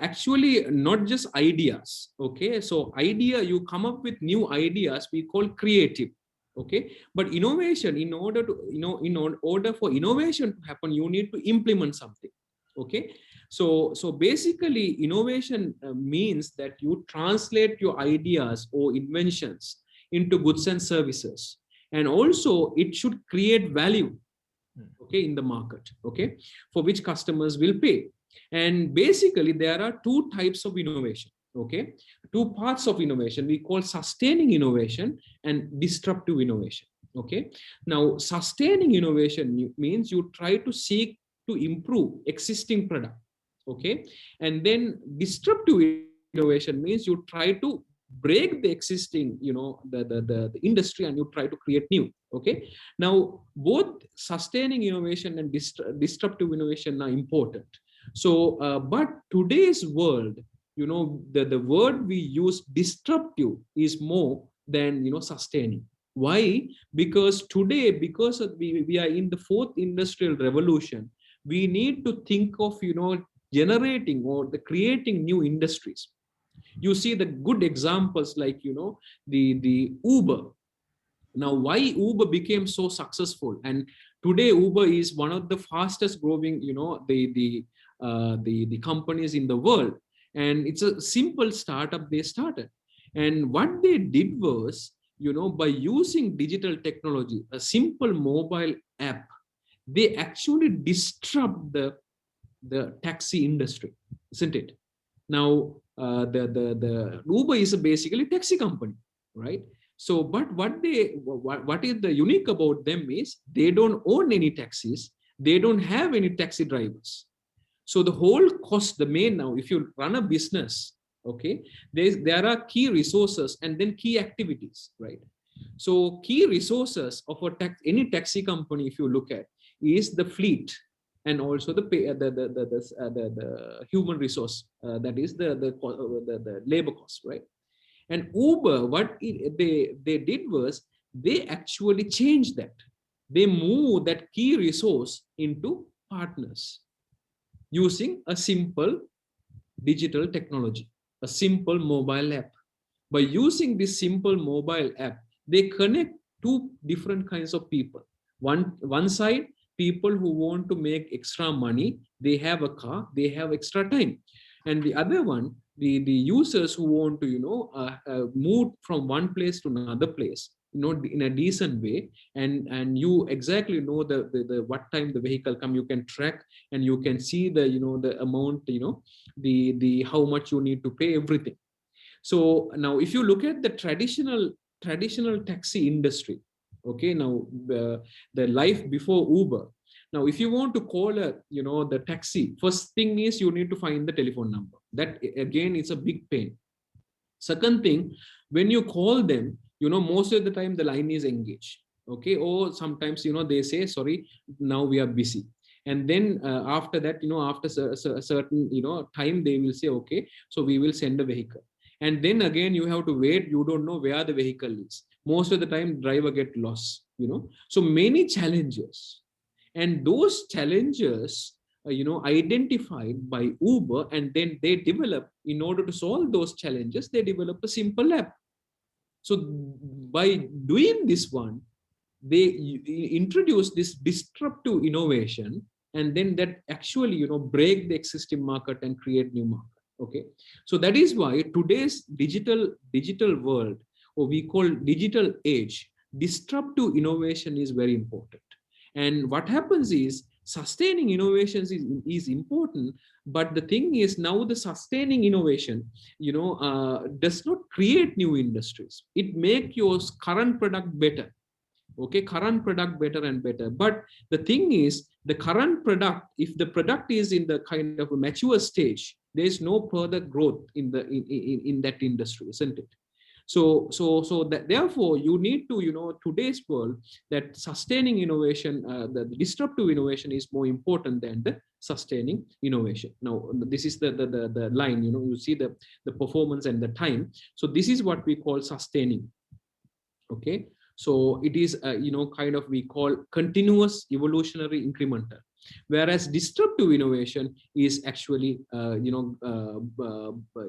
Actually, not just ideas. Okay, so idea, you come up with new ideas, we call creative. Okay, but innovation, in order to, in order for innovation to happen, you need to implement something. Okay, so basically innovation means that you translate your ideas or inventions into goods and services, and also it should create value, okay, in the market, okay, for which customers will pay. And basically there are two types of innovation, okay, two parts of innovation we call sustaining innovation and disruptive innovation. Okay, now sustaining innovation means you try to seek to improve existing product, okay, and then disruptive innovation means you try to break the existing, the industry, and you try to create new. Okay, now both sustaining innovation and disruptive innovation are important. So but today's world, the word we use, disruptive, is more than sustaining. Why? Because today, because we are in the fourth industrial revolution, we need to think of generating or the creating new industries. You see the good examples like the Uber. Now why Uber became so successful, and today Uber is one of the fastest growing the companies in the world, and it's a simple startup they started. And what they did was, by using digital technology, a simple mobile app, they actually disrupt the taxi industry, isn't it? Now the Uber is basically a taxi company, right? So but what is the unique about them is they don't own any taxis, they don't have any taxi drivers. So the whole cost, the main, now if you run a business, okay, there are key resources and then key activities, right? So key resources of any taxi company, if you look at, is the fleet, and also the human resource, that is the labor cost, right? And Uber, what they did was they actually changed that. They moved that key resource into partners using a simple digital technology, a simple mobile app. By using this simple mobile app, they connect two different kinds of people. One side, people who want to make extra money, they have a car, they have extra time. And the other one, the users who want to move from one place to another place, in a decent way, and you exactly know the what time the vehicle come, you can track, and you can see the the amount, the how much you need to pay, everything. So now if you look at the traditional taxi industry, okay, now the life before Uber, now if you want to call the taxi, first thing is you need to find the telephone number. That again is a big pain. Second thing, when you call them, most of the time the line is engaged, okay, or sometimes they say sorry, now we are busy. And then after that, after a certain time, they will say okay, so we will send a vehicle. And then again you have to wait, you don't know where the vehicle is. Most of the time driver get lost, so many challenges. And those challenges identified by Uber, and then they develop, in order to solve those challenges, they develop a simple app. So by doing this one, they introduce this disruptive innovation, and then that actually, you know, break the existing market and create new market. Okay, so that is why today's digital world, or we call digital age, disruptive innovation is very important. And what happens is sustaining innovations is important, but the thing is now the sustaining innovation, you know, does not create new industries. It make your current product better. Okay, current product better and better. But the thing is, the current product, if the product is in the kind of a mature stage, there is no further growth in the in that industry, isn't it? So that therefore you need to, you know, today's world, that sustaining innovation, the disruptive innovation is more important than the sustaining innovation. Now this is the line, you know, you see the performance and the time. So this is what we call sustaining. Okay, so it is you know, kind of we call continuous evolutionary incremental, whereas disruptive innovation is actually you know,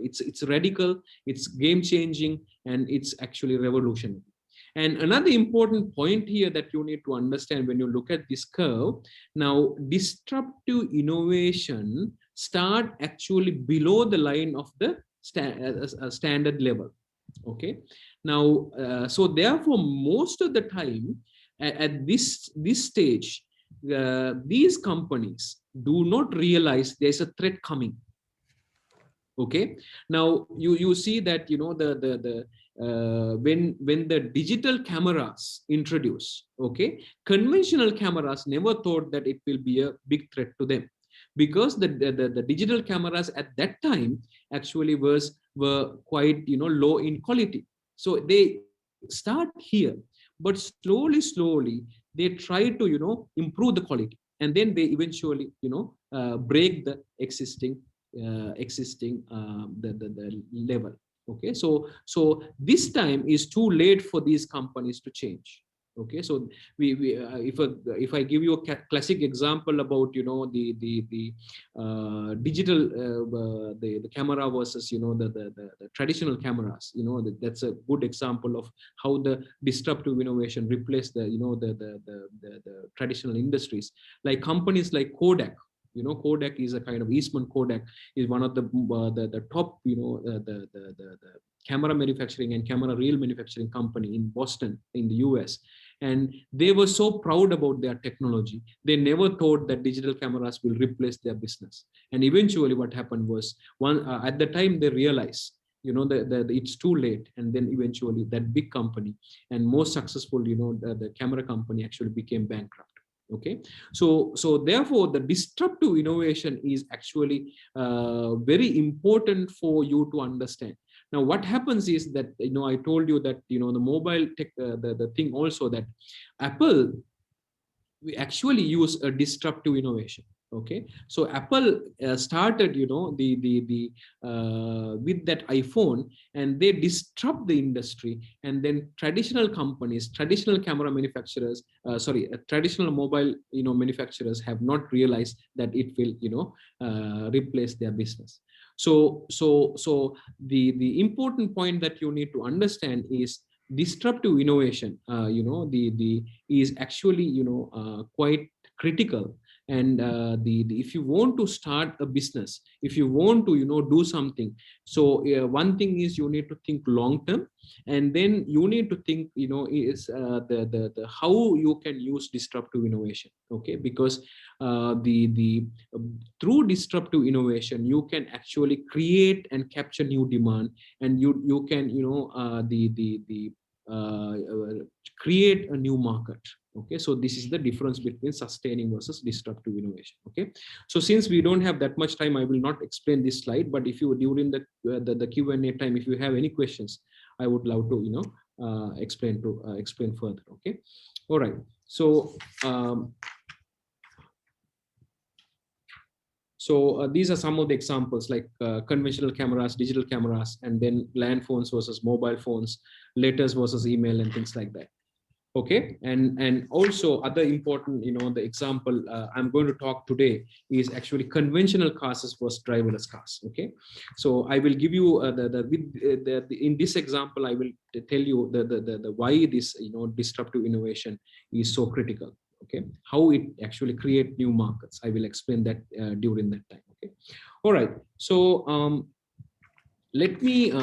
it's radical, it's game changing, and it's actually revolutionary. And another important point here that you need to understand when you look at this curve, now disruptive innovation start actually below the line of the standard level. Okay, now so therefore most of the time at this stage, these companies do not realize there's a threat coming. Okay, now you see that, you know, when the digital cameras introduced, okay, conventional cameras never thought that it will be a big threat to them, because the digital cameras at that time actually were quite, you know, low in quality. So they start here, but slowly they try to, you know, improve the quality, and then they eventually, you know, break the existing the level. Okay, so this time is too late for these companies to change. Okay, so if I give you a classic example about, you know, the digital the camera versus, you know, the traditional cameras, you know, that's a good example of how the disruptive innovation replaced the, you know, the traditional industries. Like companies like Kodak, you know, Kodak is a kind of Eastman Kodak is one of the top, you know, the camera manufacturing and camera reel manufacturing company in Boston in the US. And they were so proud about their technology. They never thought that digital cameras will replace their business. And eventually what happened was, at the time they realized, you know, it's too late. And then eventually that big company and most successful, you know, the camera company actually became bankrupt. Okay, so therefore the disruptive innovation is actually very important for you to understand. Now what happens is that, you know, I told you that, you know, the mobile tech, the thing also, that Apple, we actually use a disruptive innovation. Okay, so Apple started, you know, with that iPhone, and they disrupt the industry, and then traditional companies, traditional camera manufacturers, traditional mobile, you know, manufacturers have not realized that it will, you know, replace their business. So the important point that you need to understand is disruptive innovation, you know, is actually, you know, quite critical. And if you want to start a business, if you want to, you know, do something, so one thing is you need to think long term, and then you need to think, you know, is the how you can use disruptive innovation. Okay, because through disruptive innovation you can actually create and capture new demand, and you can, you know, create a new market. Okay, so this is the difference between sustaining versus disruptive innovation. Okay, so since we don't have that much time, I will not explain this slide, but if you, during the Q&A time, if you have any questions, I would love to, you know, explain further. Okay, all right, so these are some of the examples, like conventional cameras, digital cameras, and then land phones versus mobile phones, letters versus email, and things like that. Okay, and also other important, you know, the example I'm going to talk today is actually conventional cars versus driverless cars. Okay, so I will give you in this example I will tell you the why this, you know, disruptive innovation is so critical. Okay, how it actually create new markets. I will explain that during that time. Okay, all right. So let me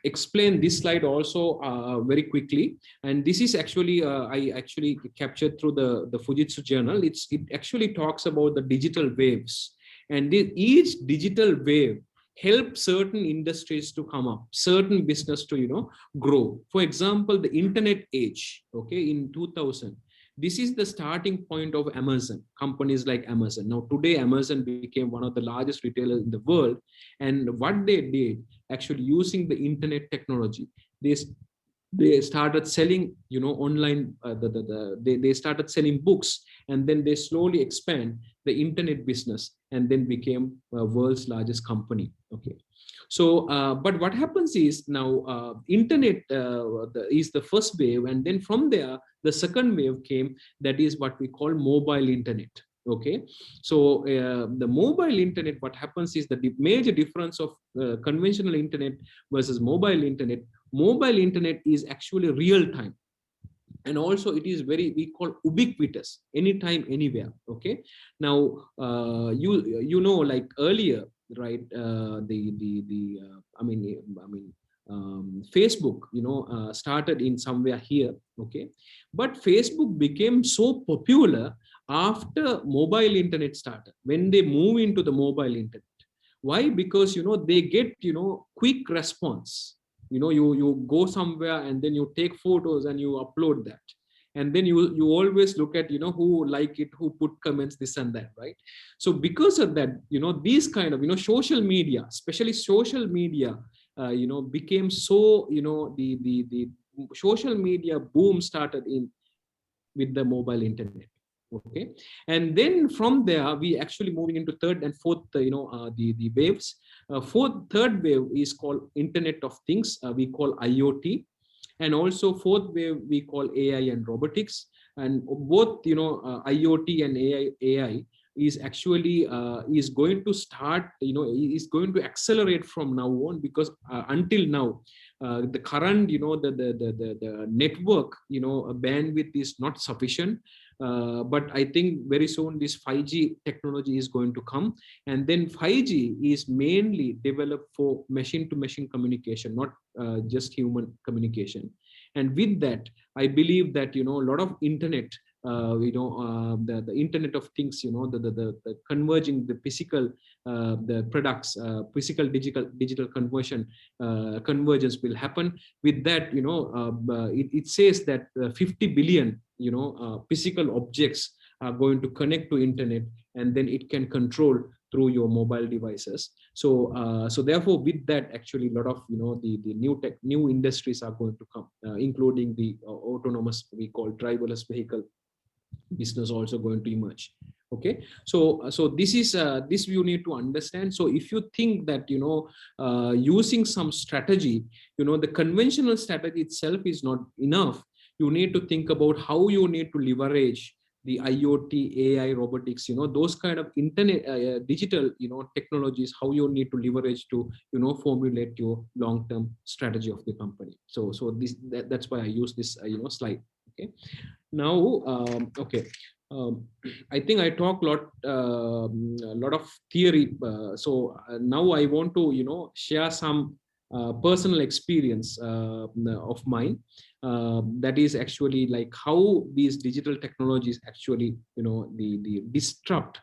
explain this slide also very quickly. And this is actually I actually captured through the Fujitsu journal. It actually talks about the digital waves, and each digital wave help certain industries to come up, certain business to grow. For example, the internet age, okay, in 2000, this is the starting point of Amazon, companies like Amazon. Now today Amazon became one of the largest retailers in the world, and what they did, actually using the internet technology, they started selling online, they started selling books, and then they slowly expand the internet business, and then became world's largest company. Okay, so but what happens is now internet is the first wave, and then from there the second wave came, that is what we call mobile internet. Okay, so the mobile internet, what happens is that the major difference of conventional internet versus mobile internet is actually real time, and also it is very, we call ubiquitous, anytime, anywhere. Okay, now like earlier, right, Facebook started in somewhere here. Okay, but Facebook became so popular after mobile internet started, when they move into the mobile internet. Why? Because they get quick response. You go somewhere, and then you take photos and you upload that, and then you always look at who like it, who put comments, this and that, right? So because of that, these kind of social media, especially social media, became so, the social media boom started with the mobile internet. Okay, and then from there we actually moving into third and fourth, the waves. Third wave is called Internet of Things, we call IoT, and also fourth wave we call AI and robotics. And both IoT and AI is actually is going to start, is going to accelerate from now on, because until now the current the network bandwidth is not sufficient. But I think very soon this 5G technology is going to come, and then 5G is mainly developed for machine to machine communication, not just human communication. And with that, I believe that a lot of internet, the Internet of Things, the converging the physical, the products, physical digital conversion, convergence will happen. With that, it says that 50 billion physical objects are going to connect to internet, and then it can control through your mobile devices. So so therefore, with that, actually a lot of the new industries are going to come, including the autonomous, we call driverless vehicle business also going to emerge. Okay, so this is this you need to understand. So if you think that using some strategy, the conventional strategy itself is not enough, you need to think about how you need to leverage the IoT, AI, robotics, those kind of internet, digital, technologies, how you need to leverage to, formulate your long-term strategy of the company. So that's why I use this, slide. Okay. Now, okay. I think I talk a lot of theory. So now I want to, share some personal experience of mine. That is actually like how these digital technologies actually, the disrupt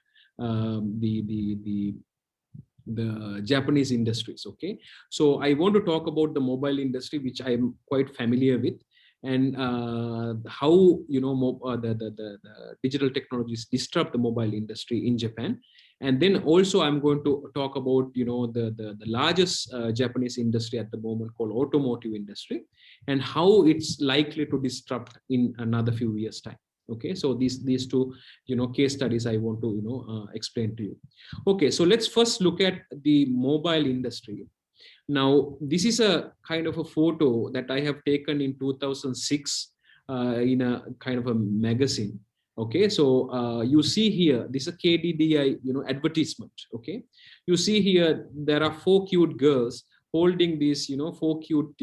the Japanese industries. Okay, so I want to talk about the mobile industry, which I am quite familiar with, and how the digital technologies disrupt the mobile industry in Japan. And then also I'm going to talk about the largest Japanese industry at the moment, called automotive industry, and how it's likely to disrupt in another few years time. Okay, so these two case studies I want to explain to you. Okay, so let's first look at the mobile industry. Now, this is a kind of a photo that I have taken in 2006 in a kind of a magazine. Okay, so you see here, this is a KDDI, advertisement. Okay, you see here there are 4 cute girls holding these, 4 cute,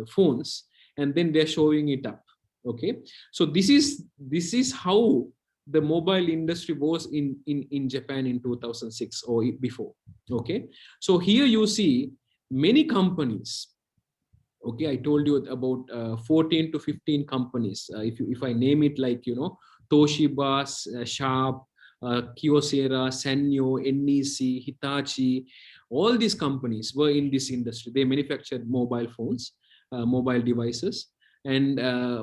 phones, and then they're showing it up. Okay, so this is how the mobile industry was in Japan in 2006 or before. Okay, so here you see many companies. Okay, I told you about 14 to 15 companies. If I name it, like, you know, Toshiba, Sharp, Kyocera, Sanyo, NEC, Hitachi, all these companies were in this industry. They manufactured mobile phones, mobile devices. And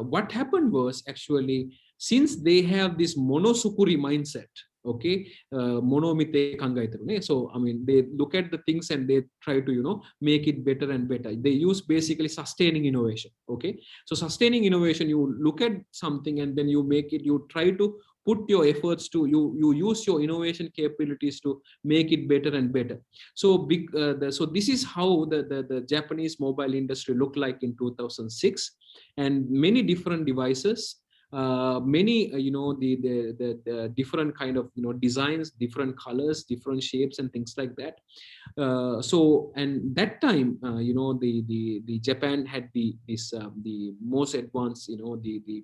what happened was, actually, since they have this monosukuri mindset, okay, monomite kangaitaru, so I mean, they look at the things and they try to, you know, make it better and better. They use basically sustaining innovation. Okay, so sustaining innovation, you look at something and then you make it, you try to put your efforts to, you use your innovation capabilities to make it better and better. So so this is how the Japanese mobile industry looked like in 2006, and many different devices, many you know, the different kind of, you know, designs, different colors, different shapes and things like that. So, and that time, you know, the Japan had the most advanced, you know, the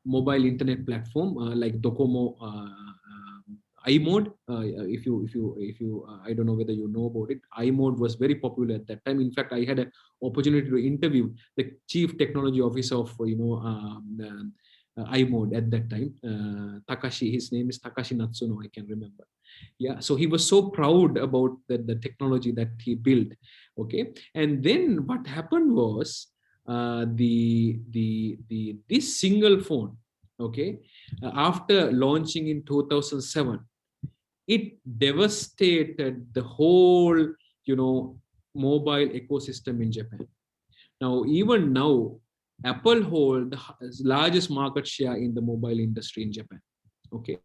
mobile internet platform, like Docomo, iMode. If you I don't know whether you know about it. iMode was very popular at that time. In fact, I had an opportunity to interview the chief technology officer of, you know, iMode at that time. Takashi, his name is Takashi Natsuno, I can remember. Yeah, so he was so proud about the technology that he built. Okay, and then what happened was, this single phone, okay, after launching in 2007, it devastated the whole, you know, mobile ecosystem in Japan. Now, even now, Apple hold the largest market share in the mobile industry in Japan. Okay,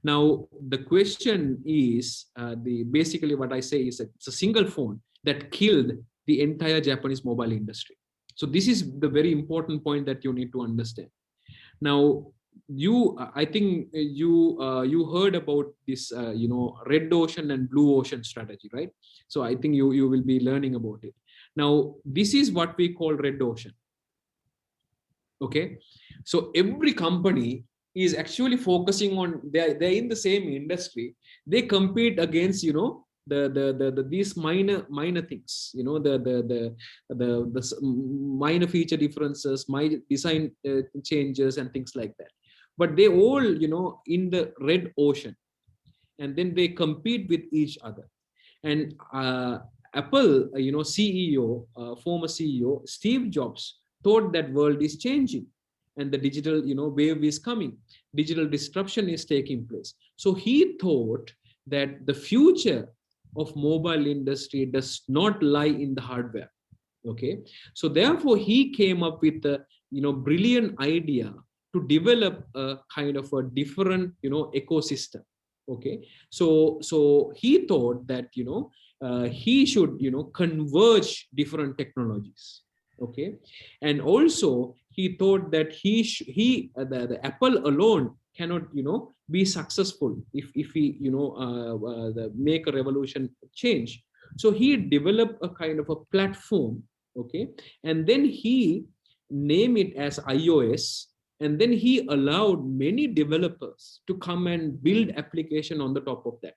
now the question is, basically what I say is that it's a single phone that killed the entire Japanese mobile industry. So this is the very important point that you need to understand. Now, I think you heard about this, you know, red ocean and blue ocean strategy, right? So I think you will be learning about it. Now, this is what we call red ocean. Okay, so every company is actually focusing on, they're in the same industry. They compete against, you know, these minor things, you know, the minor feature differences, my design changes and things like that. But they all, you know, in the red ocean, and then they compete with each other. And Apple, you know, CEO, former CEO Steve Jobs thought that world is changing and the digital, you know, wave is coming. Digital disruption is taking place. So he thought that the future of mobile industry does not lie in the hardware. Okay, so therefore he came up with a, you know, brilliant idea to develop a kind of a different, you know, ecosystem. Okay, so he thought that, you know, he should, you know, converge different technologies. Okay, and also he thought that the Apple alone cannot, you know, be successful if he, you know, make a revolution change. So he developed a kind of a platform. Okay, and then he named it as iOS, and then he allowed many developers to come and build application on the top of that.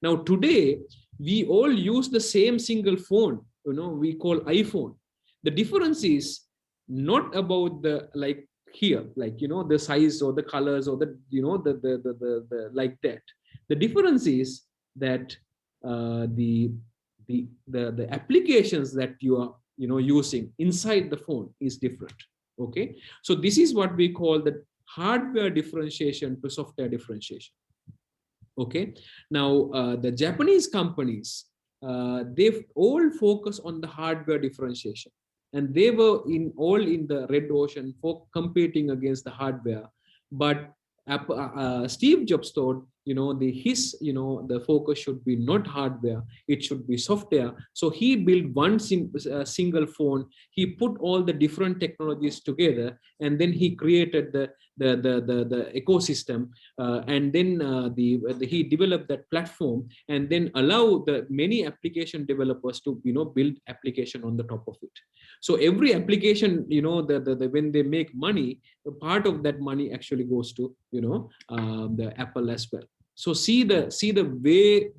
Now today we all use the same single phone, you know, we call iPhone. The difference is not about the, like here, like, you know, the size or the colors or the, you know, the like that. The difference is that the applications that you are, you know, using inside the phone is different. Okay, so this is what we call the hardware differentiation to software differentiation. Okay, now the Japanese companies, they've all focus on the hardware differentiation, and they were all in the red ocean for competing against the hardware. But Steve Jobs thought the focus should be not hardware, it should be software. So he built one single phone. He put all the different technologies together, and then he created the ecosystem, and then he developed that platform, and then allow the many application developers to build application on the top of it. So every application, when they make money, a part of that money actually goes to the Apple as well. So see the way,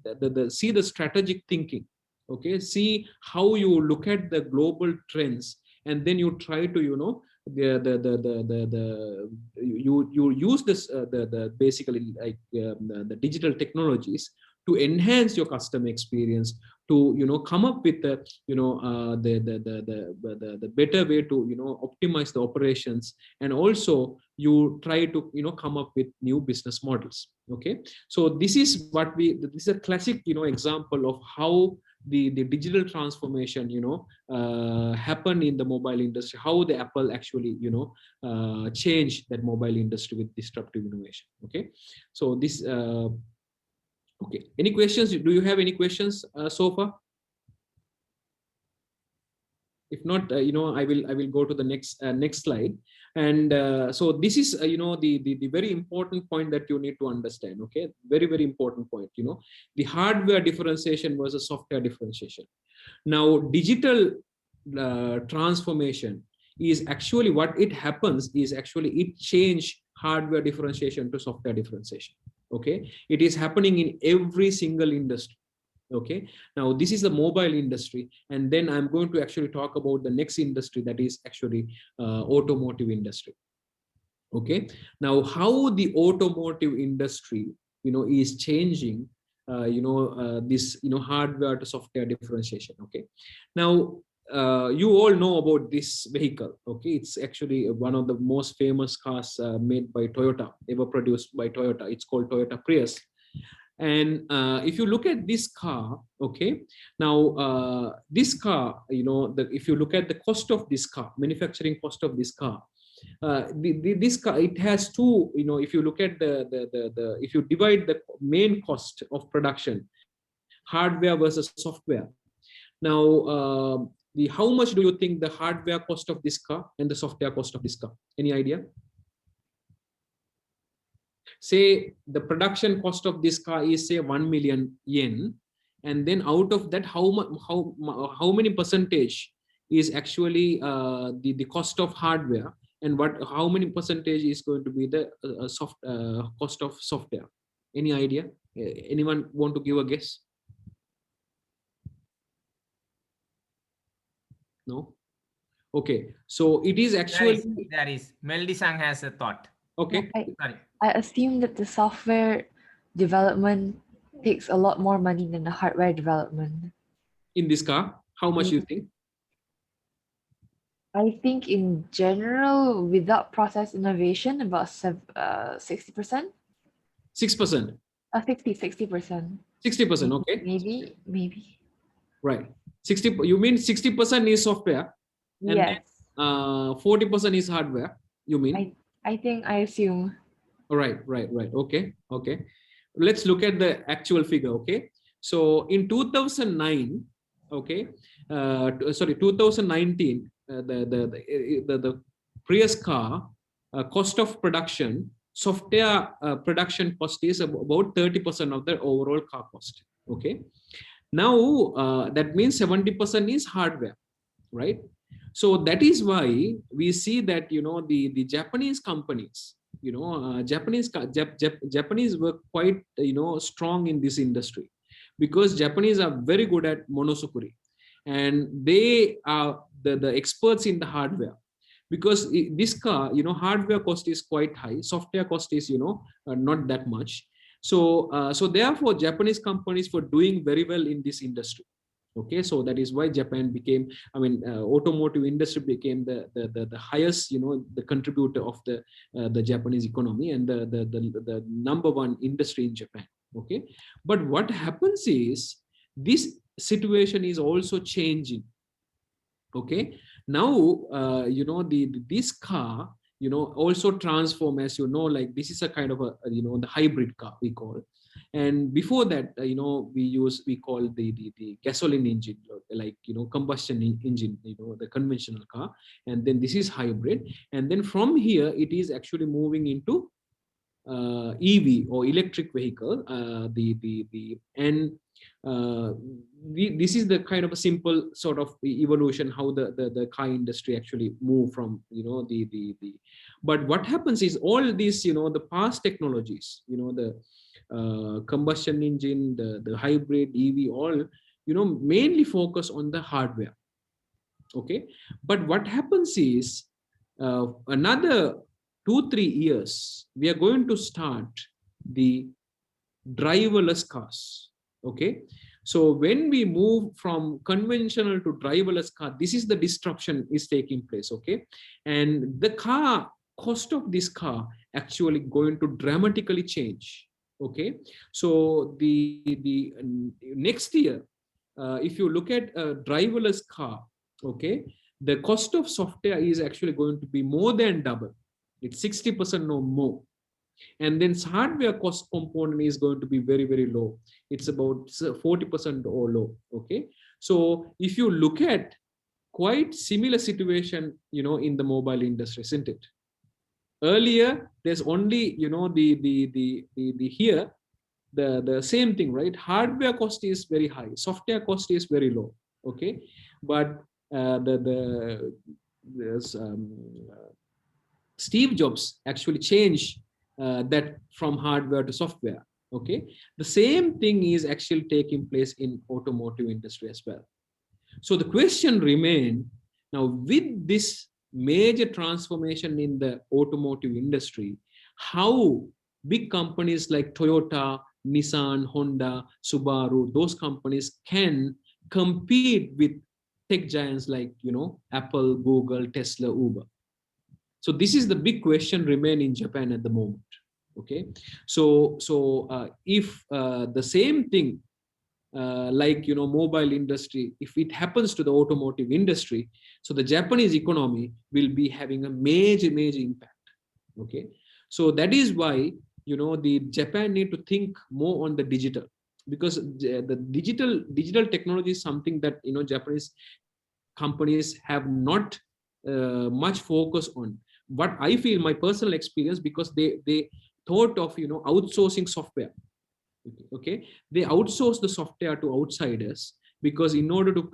see the strategic thinking. Okay, see how you look at the global trends, and then you try to you use this basically like the digital technologies to enhance your customer experience, to come up with the better way to optimize the operations, and also you try to come up with new business models. Okay, so this is a classic example of how the digital transformation happened in the mobile industry, how the Apple actually changed that mobile industry with disruptive innovation. Okay, so this okay, any questions? Do you have any questions so far? If not, I will go to the next slide. And so this is the very important point that you need to understand. Okay, very, very important point. The hardware differentiation versus software differentiation. Now digital transformation is actually what it happens is actually it change hardware differentiation to software differentiation. Okay, it is happening in every single industry. Okay, now this is the mobile industry, and then I'm going to actually talk about the next industry, that is actually automotive industry. Okay, now how the automotive industry is changing this hardware to software differentiation. Okay, now you all know about this vehicle. Okay, it's actually one of the most famous cars made by Toyota, ever produced by Toyota. It's called Toyota Prius. And if you look at this car, okay, now this car, if you look at the cost of this car, manufacturing cost of this car, this car, it has two, if you look at if you divide the main cost of production, hardware versus software. Now, how much do you think the hardware cost of this car and the software cost of this car? Any idea? Say the production cost of this car is say 1 million yen, and then out of that, how many percentage is actually the cost of hardware, and how many percentage is going to be the cost of software? Any idea? Anyone want to give a guess? No. Okay, so it is actually there is Meldy-san has a thought. Okay. Sorry. I assume that the software development takes a lot more money than the hardware development. In this car, how much you think? I think in general, without process innovation, about 60%. 6%. 60%. 60%. Okay. Maybe. Right. 60. You mean 60% is software? And yes. 40% is hardware. You mean? I assume. Right. Okay. Let's look at the actual figure. Okay. So in 2009, okay, 2019, the Prius car cost of production, software production cost is about 30% of the overall car cost. Okay. Now that means 70% is hardware, right? So that is why we see that the Japanese companies, Japanese were quite strong in this industry, because Japanese are very good at monozukuri, and they are the experts in the hardware. Because this car, hardware cost is quite high, software cost is not that much. So therefore Japanese companies were doing very well in this industry. Okay, so that is why Japan became, automotive industry became the highest, the contributor of the Japanese economy, and the number one industry in Japan. Okay, but what happens is this situation is also changing. Okay, now this car, also transform, as you know, like this is a kind of a, the hybrid car we call. And before that, we call the gasoline engine, like, combustion engine, the conventional car. And then this is hybrid. And then from here, it is actually moving into EV or electric vehicle. This is the kind of a simple sort of evolution how the car industry actually moved from, but what happens is all these, the past technologies, the combustion engine, the hybrid, EV, all, mainly focus on the hardware. Okay, but what happens is another 2-3 years, we are going to start the driverless cars. Okay, so when we move from conventional to driverless car, this is the disruption is taking place. Okay, and the cost of this car actually going to dramatically change. Okay, so the next year, if you look at a driverless car, okay, the cost of software is actually going to be more than double. It's 60% or more. And then hardware cost component is going to be very, very low. It's about 40% or low. Okay, so if you look at quite similar situation, in the mobile industry, isn't it? Earlier, there's only, the same thing, right? Hardware cost is very high, software cost is very low. Okay, but Steve Jobs actually changed that from hardware to software. Okay, the same thing is actually taking place in automotive industry as well. So the question remains now, with this major transformation in the automotive industry, how big companies like Toyota, Nissan, Honda, Subaru, those companies can compete with tech giants like, Apple, Google, Tesla, Uber. So this is the big question remain in Japan at the moment. Okay, so if the same thing like, mobile industry, if it happens to the automotive industry, so the Japanese economy will be having a major impact. Okay, so that is why, the Japan need to think more on the digital, because the digital technology is something that, Japanese companies have not much focus on. What I feel, my personal experience, because they thought of, outsourcing software. Okay, they outsource the software to outsiders, because in order to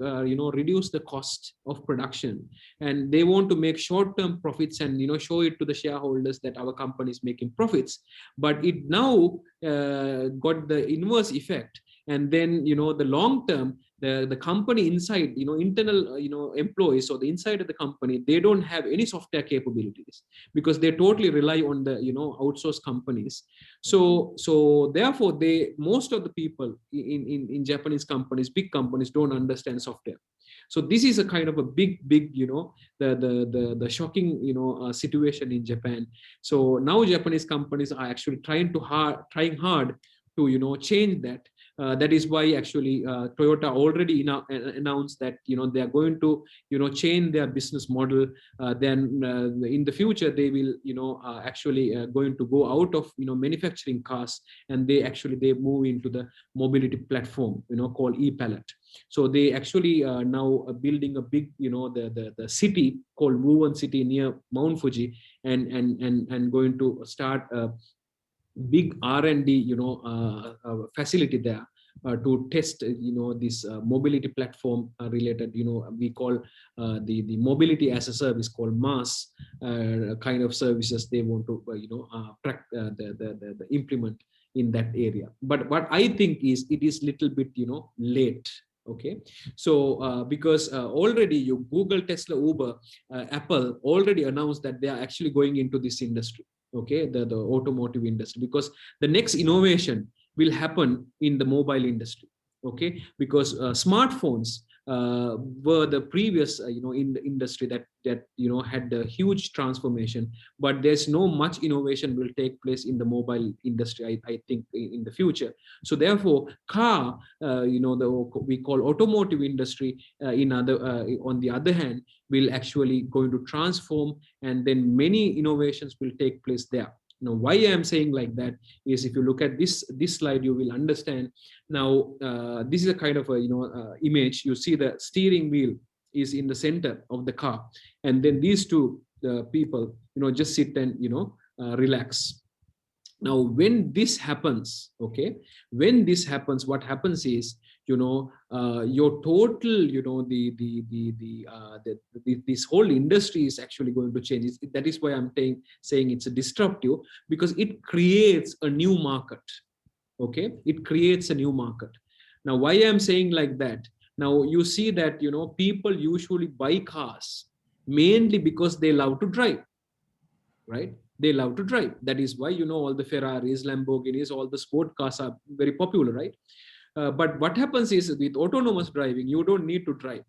reduce the cost of production, and they want to make short-term profits and show it to the shareholders that our company is making profits. But it now got the inverse effect, and then the long term, the company inside, internal employees, or the inside of the company, they don't have any software capabilities, because they totally rely on the outsourced companies. So therefore, most of the people in Japanese companies, big companies, don't understand software. So this is a kind of a big the shocking situation in Japan. So now Japanese companies are actually trying hard to change that. That is why actually Toyota already announced that they are going to change their business model. Then in the future they will actually going to go out of manufacturing cars, and they move into the mobility platform called e-pallet. So they actually now building a big the city called Wuhan city near Mount Fuji, and going to start big R&D facility there to test this mobility platform related we call the mobility as a service called MaaS kind of services they want to the implement in that area. But what I think is it is little bit late. Okay, so because already Google, Tesla, Uber, Apple already announced that they are actually going into this industry. Okay, the automotive industry, because the next innovation will happen in the mobile industry. Okay, because smartphones were the previous in the industry that had a huge transformation, but there's no much innovation will take place in the mobile industry, I think, in the future. So therefore car, we call automotive industry, on the other hand, will actually going to transform, and then many innovations will take place there. Now, why I am saying like that is, if you look at this slide, you will understand. Now, this is a kind of a image. You see the steering wheel is in the center of the car, and then these two people, just sit and relax. Now, when this happens, okay, when this happens, what happens is, your total, this whole industry is actually going to change. That is why I'm saying it's a disruptive, because it creates a new market. Okay, it creates a new market. Now, why I'm saying like that? Now, you see that, people usually buy cars mainly because they love to drive, right? They love to drive. That is why, all the Ferraris, Lamborghinis, all the sport cars are very popular, right? But what happens is, with autonomous driving, you don't need to drive.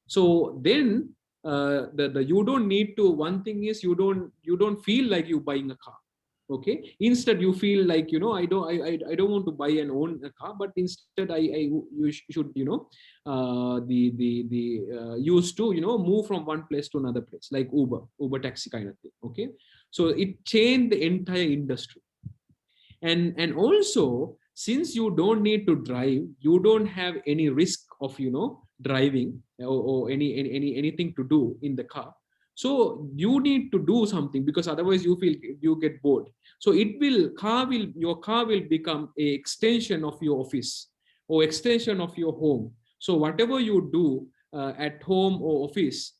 So then you don't need to, one thing is, you don't feel like you buying a car. Okay, instead you feel like, I don't want to buy and own a car, but instead you should used to move from one place to another place, like Uber taxi kind of thing. Okay, so it changed the entire industry. And also, since you don't need to drive, you don't have any risk of driving or anything to do in the car. So you need to do something, because otherwise you get bored. So your car will become an extension of your office or extension of your home. So whatever you do at home or office,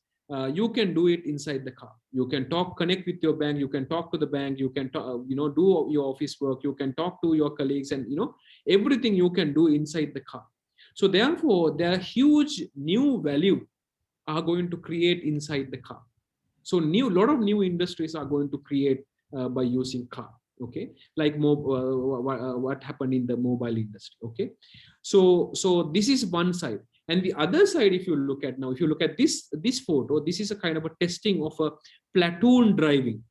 you can do it inside the car. You can connect with your bank, you can talk to the bank, you can do your office work, you can talk to your colleagues, and everything you can do inside the car. So therefore, there are huge new value are going to create inside the car. So lot of new industries are going to create by using car. Okay, like what happened in the mobile industry. Okay, so this is one side. And the other side, if you look at this photo, this is a kind of a testing of a platoon driving.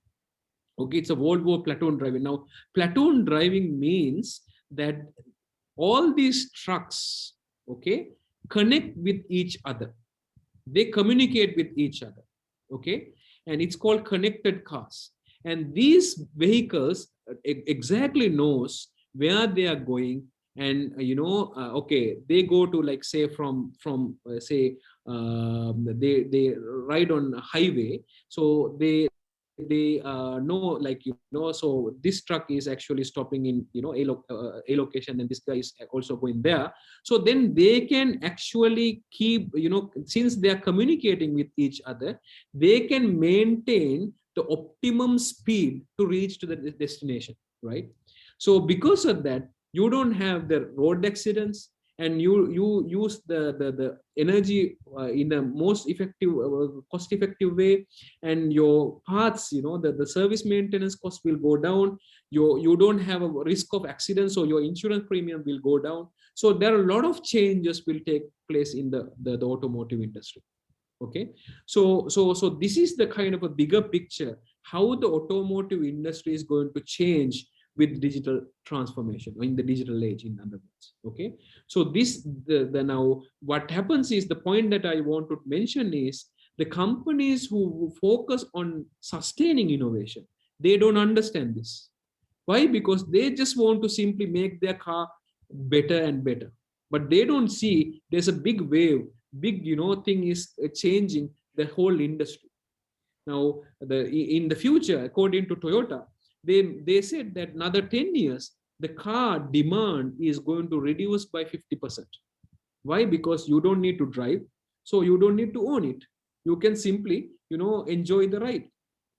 Okay, it's a Volvo platoon driving. Now, platoon driving means that all these trucks, okay, connect with each other. They communicate with each other. Okay, and it's called connected cars. And these vehicles exactly knows where they are going, and okay, they go to, like, say from they ride on a highway, so they know, like, so this truck is actually stopping in a location, and this guy is also going there. So then they can actually keep, since they are communicating with each other, they can maintain the optimum speed to reach to the destination, right? So because of that, you don't have the road accidents, and you use the energy in the most effective, cost effective way, and your parts, the service maintenance cost will go down. You don't have a risk of accidents, so your insurance premium will go down. So there are a lot of changes will take place in the automotive industry. Okay, so this is the kind of a bigger picture, how the automotive industry is going to change with digital transformation, in the digital age, in other words. Okay, so this now what happens is, the point that I want to mention is, the companies who focus on sustaining innovation, they don't understand this. Why? Because they just want to simply make their car better and better, but they don't see there's a big wave, big thing is changing the whole industry. Now, in the future, according to Toyota, they said that another 10 years, the car demand is going to reduce by 50%. Why? Because you don't need to drive, so you don't need to own it. You can simply, enjoy the ride,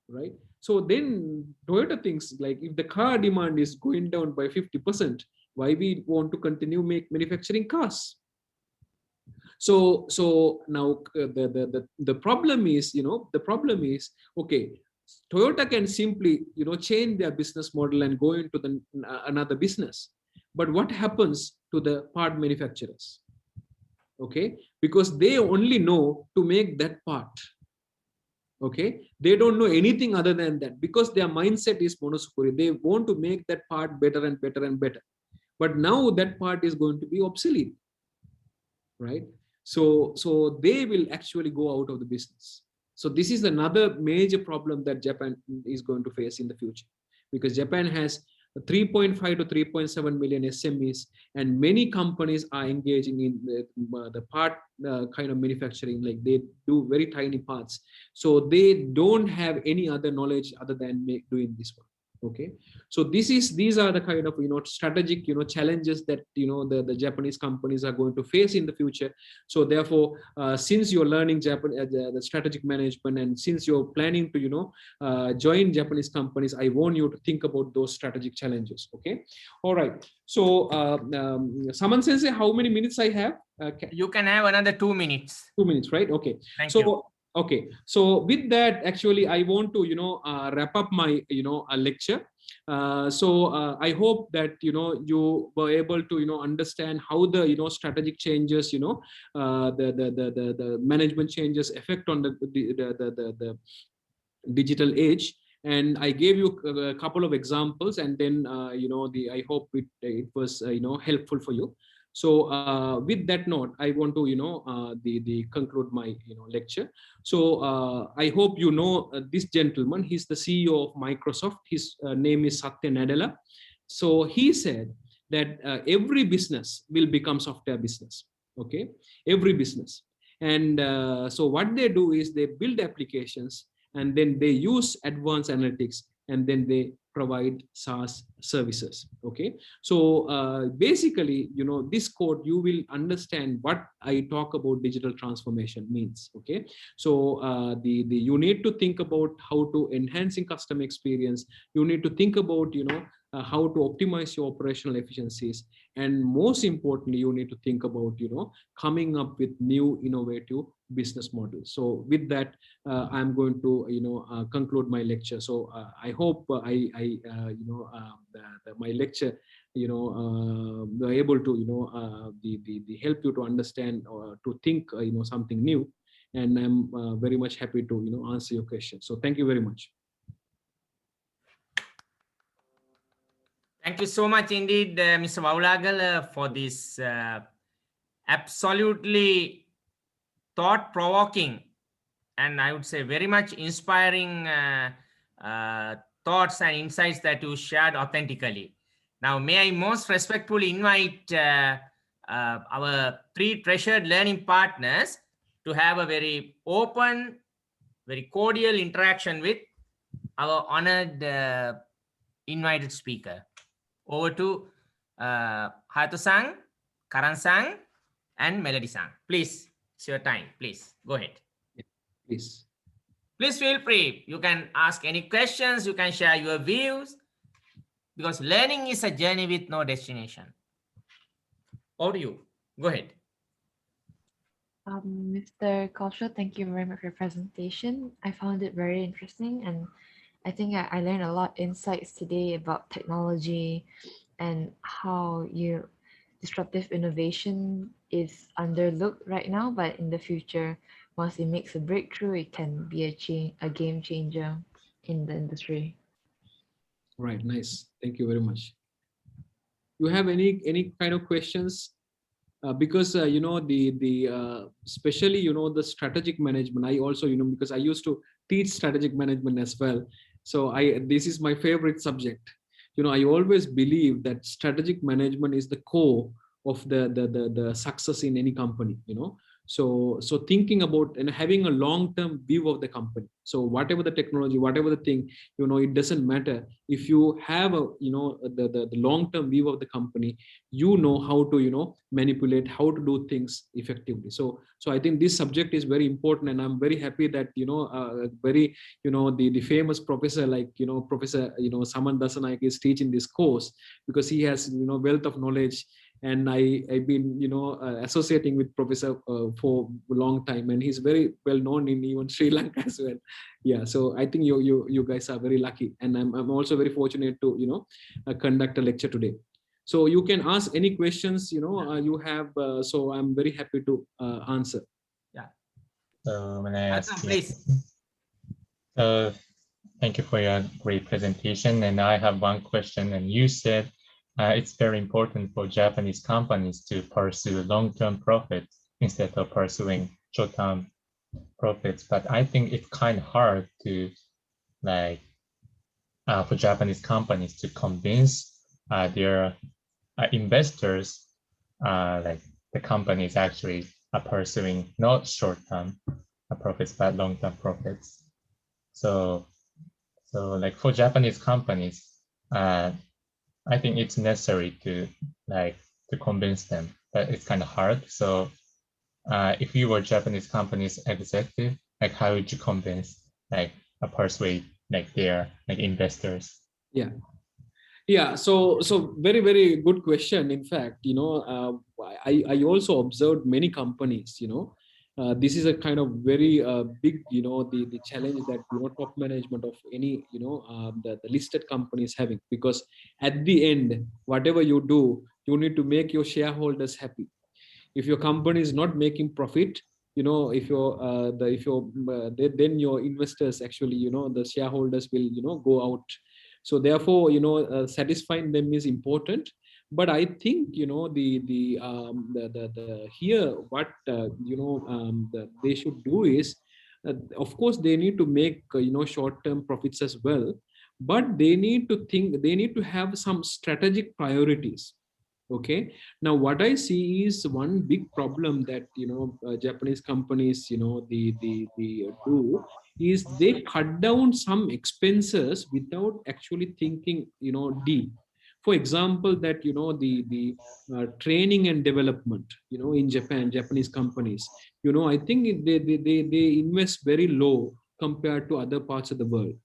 right? So then Toyota thinks, like, if the car demand is going down by 50%, why we want to continue manufacturing cars? So now the problem is, okay, Toyota can simply, change their business model and go into another business. But what happens to the part manufacturers? okay, because they only know to make that part. Okay, they don't know anything other than that, because their mindset is monosukuri. They want to make that part better and better and better. But now that part is going to be obsolete, right? So they will actually go out of the business. So this is another major problem that Japan is going to face in the future, because Japan has 3.5 to 3.7 million SMEs, and many companies are engaging in the part kind of manufacturing, like they do very tiny parts. So they don't have any other knowledge other than doing this one. Okay, so these are the kind of strategic challenges that the Japanese companies are going to face in the future. So therefore, since you're learning the strategic management, and since you're planning to join Japanese companies, I want you to think about those strategic challenges. Okay, all right. So Saman Sensei, how many minutes I have? You can have another 2 minutes. 2 minutes, right? Okay. Thank you. Okay, so with that, actually, I want to wrap up my lecture. I hope that you were able to understand how the strategic changes, the management changes affect on the digital age. And I gave you a couple of examples, and then I hope it was helpful for you. So with that note, I want to conclude my lecture. So I hope this gentleman. He's the CEO of Microsoft. His name is Satya Nadella. So he said that every business will become software business. Okay, every business. And so what they do is they build applications, and then they use advanced analytics, and then they provide SaaS services. Okay, so basically, this code, you will understand what I talk about digital transformation means. Okay, so you need to think about how to enhancing customer experience. You need to think about how to optimize your operational efficiencies, and most importantly, you need to think about coming up with new innovative business models. So with that, I'm going to conclude my lecture. So I hope my lecture were able to the help you to understand or to think something new. And I'm very much happy to answer your questions. So thank you very much. Thank you so much indeed, Mr. Vaulagal, for this absolutely thought-provoking, and I would say very much inspiring thoughts and insights that you shared authentically. Now, may I most respectfully invite our 3 treasured learning partners to have a very open, very cordial interaction with our honored invited speaker. Over to Hayato-san, Karan-san, and Melody-san. Please, it's your time. Please, go ahead. Yeah, please. Please feel free. You can ask any questions. You can share your views, because learning is a journey with no destination. Over to you. Go ahead. Mr. Kausha, thank you very much for your presentation. I found it very interesting, and I think I learned a lot of insights today about technology and how disruptive innovation is underlooked right now, but in the future, once it makes a breakthrough, it can be a game changer in the industry. Right, nice. Thank you very much. You have any kind of questions? Because especially the strategic management. I also because I used to teach strategic management as well. So this is my favorite subject. I always believe that strategic management is the core of the success in any company. So thinking about and having a long-term view of the company. So whatever the technology, whatever the thing, it doesn't matter. If you have a the long-term view of the company, how to manipulate, how to do things effectively. So I think this subject is very important, and I'm very happy that very the famous professor like Professor Saman Dasanaik is teaching this course, because he has wealth of knowledge. And I've been associating with Professor for a long time, and he's very well known in even Sri Lanka as well. Yeah, so I think you guys are very lucky, and I'm also very fortunate to conduct a lecture today. So you can ask any questions, you have. So I'm very happy to answer. Yeah. So when I ask you, Please. so thank you for your great presentation. And I have one question. And you said it's very important for Japanese companies to pursue long-term profits instead of pursuing short-term profits. But I think it's kind of hard to like for Japanese companies to convince their investors like the company is actually pursuing not short-term profits but long-term profits. So like for Japanese companies, I think it's necessary to convince them, but it's kind of hard. So if you were Japanese companies executive, like how would you convince persuade their investors? Yeah, so very good question. In fact, I also observed many companies. This is a kind of very big, the challenge that top management of any the listed companies having, because at the end, whatever you do, you need to make your shareholders happy. If your company is not making profit, if then your investors actually, the shareholders will go out. So therefore, satisfying them is important. But I think the here what they should do is, of course they need to make short term profits as well, but they need to think, they need to have some strategic priorities. Okay, now what I see is one big problem that Japanese companies the do is they cut down some expenses without actually thinking deep. For example, that training and development in Japanese companies, I think they invest very low compared to other parts of the world.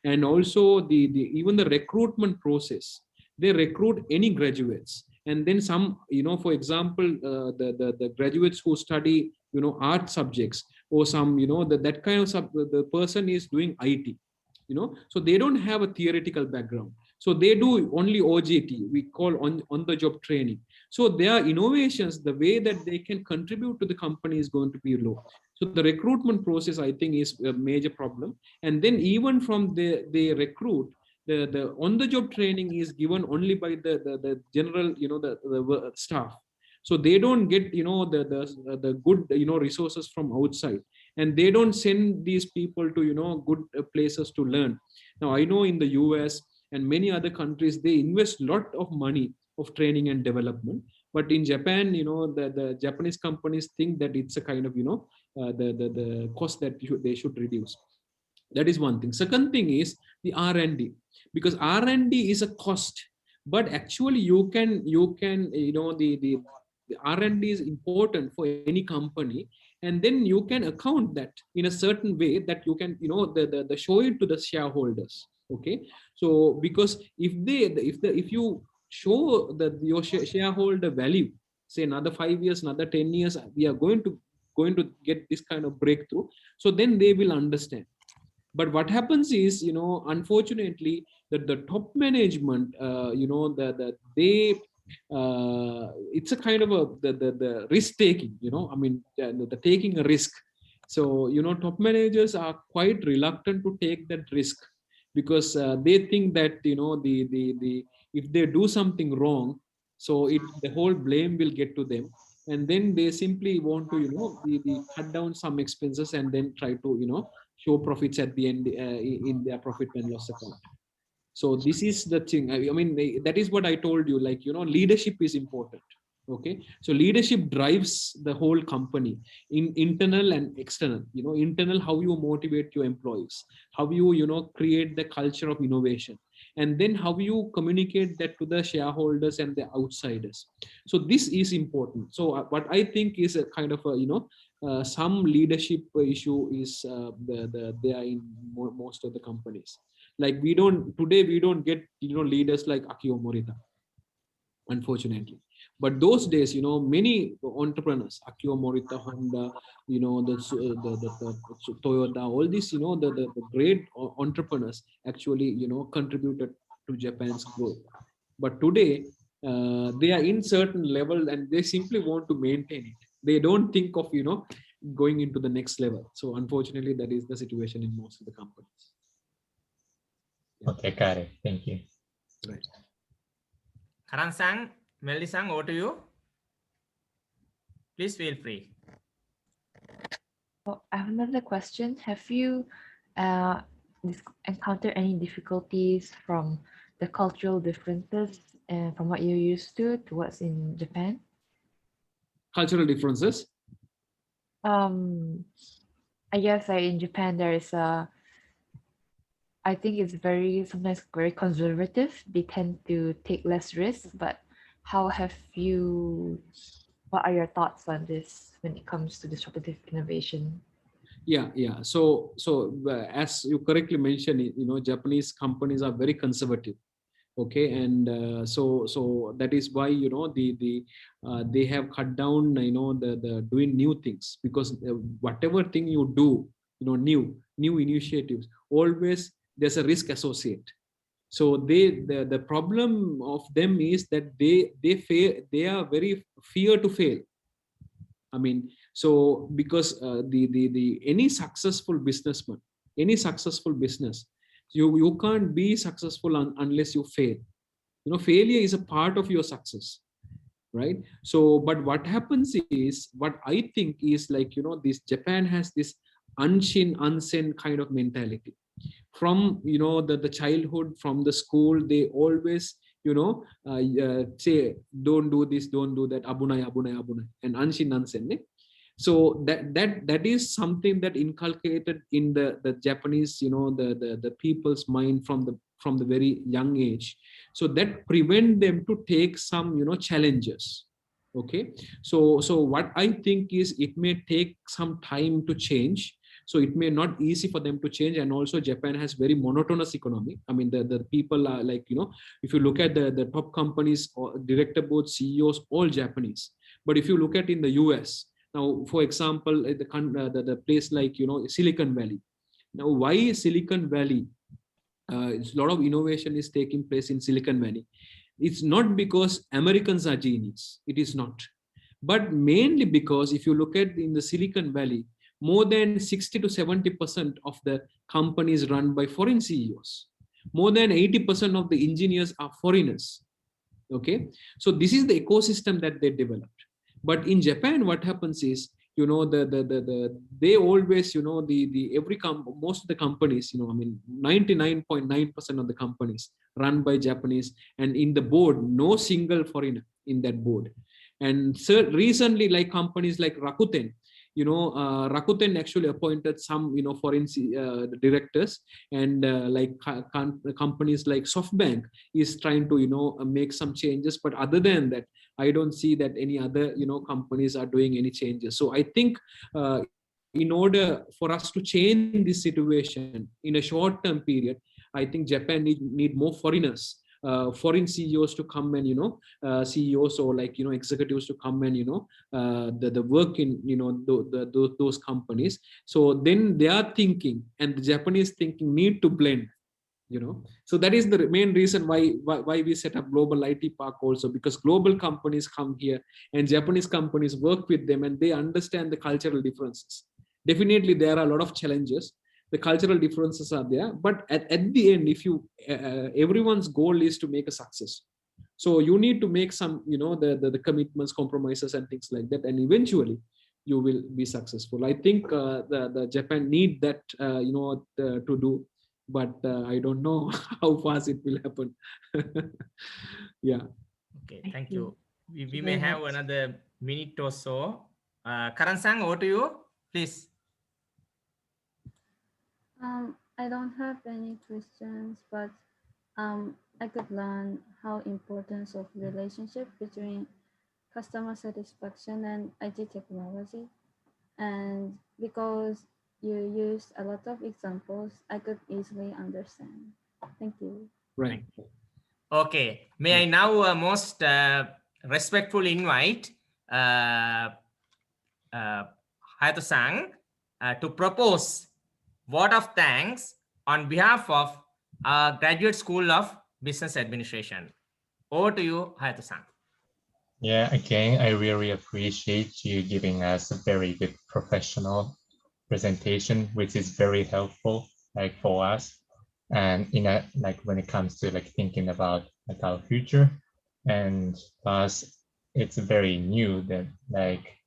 And also the even the recruitment process, they recruit any graduates, and then some, for example, the graduates who study art subjects, or some that kind of the person is doing IT, so they don't have a theoretical background, so they do only OJT, we call on the job training. So their innovations, the way that they can contribute to the company is going to be low. So the recruitment process, I think, is a major problem. And then even from the recruit, the on the job training is given only by the general the staff. So they don't get the good resources from outside, and they don't send these people to good places to learn. Now I know in the US and many other countries, they invest a lot of money of training and development, but in Japan, the Japanese companies think that it's a kind of the cost that they should reduce. That is one thing. Second thing is the R&D, because R&D is a cost, but actually you can the R&D is important for any company, and then you can account that in a certain way that you can the show it to the shareholders. Okay, so because if you show that your shareholder value, say another 5 years, another 10 years, we are going to get this kind of breakthrough, so then they will understand. But what happens is, unfortunately, that the top management, they it's a kind of the risk taking, I mean, the taking a risk. So top managers are quite reluctant to take that risk, because they think that the if they do something wrong, so the whole blame will get to them, and then they simply want to the cut down some expenses and then try to show profits at the end in their profit and loss account. So this is the thing. I mean, that is what I told you, like leadership is important. Okay, so leadership drives the whole company, in internal and external. Internal, how you motivate your employees, how you create the culture of innovation, and then how you communicate that to the shareholders and the outsiders. So this is important. So what I think is a kind of a some leadership issue is there in most of the companies. Like we don't get leaders like Akio Morita, unfortunately. But those days, many entrepreneurs, Akio Morita, Honda, the Toyota, all these, the great entrepreneurs actually, contributed to Japan's growth. But today, They are in certain level and they simply want to maintain it. They don't think of, going into the next level. So unfortunately, that is the situation in most of the companies. Yeah. Okay, got it. Thank you. Right. Karan-san, Melody-san, over to you. Please feel free. Oh, I have another question. Have you encountered any difficulties from the cultural differences from what you're used to what's in Japan? Cultural differences. I guess in Japan there is I think it's sometimes very conservative. They tend to take less risks, but what are your thoughts on this when it comes to disruptive innovation? Yeah. So as you correctly mentioned, Japanese companies are very conservative. Okay, and so that is why they have cut down the doing new things, because whatever thing you do, new initiatives, always there's a risk associated. So the problem of them is that they are very fear to fail. I mean, so because the any successful businessman, any successful business, you can't be successful unless you fail. Failure is a part of your success, right? So but what happens is, what I think is, this Japan has this unseen kind of mentality from the childhood, from the school. They always say, don't do this, don't do that, abunai abunai abunai, and unseen. So that is something that inculcated in the Japanese, the people's mind from the very young age. So that prevent them to take some challenges. Okay, so what I think is, it may take some time to change. So it may not easy for them to change. And also Japan has very monotonous economy. I mean, the people are if you look at the top companies or director board CEOs, all Japanese. But if you look at in the US now, for example, the place like Silicon Valley. Now, why Silicon Valley? A lot of innovation is taking place in Silicon Valley. It's not because Americans are genius. It is not. But mainly because if you look at in the Silicon Valley, more than 60 to 70% of the companies run by foreign CEOs. More than 80% of the engineers are foreigners. Okay, so this is the ecosystem that they developed. But in Japan, what happens is, they always, most of the companies, I mean, 99.9% of the companies run by Japanese, and in the board, no single foreigner in that board. And so recently, like companies like Rakuten, Rakuten actually appointed some, foreign directors, and companies like SoftBank is trying to, make some changes. But other than that, I don't see that any other, companies are doing any changes. So I think in order for us to change this situation in a short-term period, I think Japan need more foreigners. Foreign CEOs to come and CEOs or executives to come and the work in those companies. So then their thinking and the Japanese thinking need to blend. So that is the main reason why we set up Global IT Park also, because global companies come here and Japanese companies work with them, and they understand the cultural differences. Definitely there are a lot of challenges. The cultural differences are there, but at the end, if you everyone's goal is to make a success. So you need to make some the commitments, compromises, and things like that, and eventually you will be successful. I think the Japan need that to do, but I don't know how fast it will happen. Yeah. Okay, thank you. We may have another minute or so. Karan-san, over to you, please. I don't have any questions, but I could learn how importance of relationship between customer satisfaction and IT technology. And because you used a lot of examples, I could easily understand. Thank you. Right. Okay, may I now most respectfully invite Hayato-san to propose word of thanks on behalf of Graduate School of Business Administration. Over to you, Hayato-san. Yeah, again, I really appreciate you giving us a very good professional presentation, which is very helpful, like for us, and like when it comes to like thinking about like our future. And plus, it's very new that like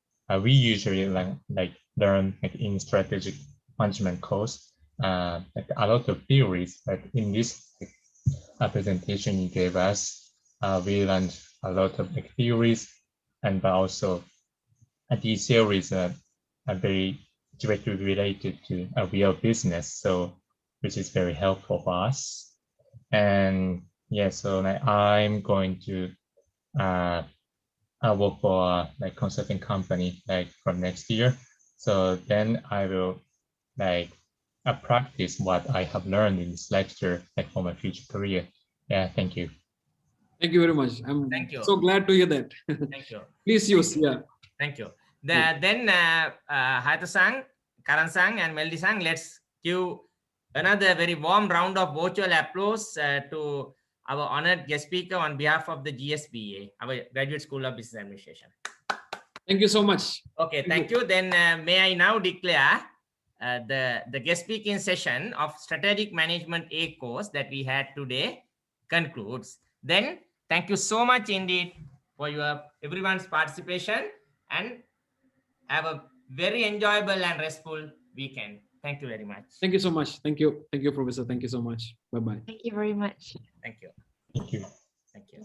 we usually like learn like in strategic management course like a lot of theories, but in this presentation you gave us, we learned a lot of like theories, and but also these theories are very directly related to a real business, so which is very helpful for us. And yeah, so like, I'm going to I work for a like consulting company like from next year. So then I will like practice what I have learned in this lecture like for my future career. Yeah, thank you. Thank you very much. I'm Thank you. so glad to hear that. Thank you. Please use, yeah. Thank you. Then Hayato-san, Karan-san, and Melody-san, let's give another very warm round of virtual applause to our honored guest speaker on behalf of the GSBA, our Graduate School of Business Administration. Thank you so much. Okay, thank you. Then may I now declare the guest speaking session of Strategic Management A course that we had today concludes. Then thank you so much indeed for your everyone's participation, and have a very enjoyable and restful weekend. Thank you very much. Thank you so much. Thank you. Thank you, Professor. Thank you so much. Bye-bye. Thank you very much. Thank you. Thank you. Thank you.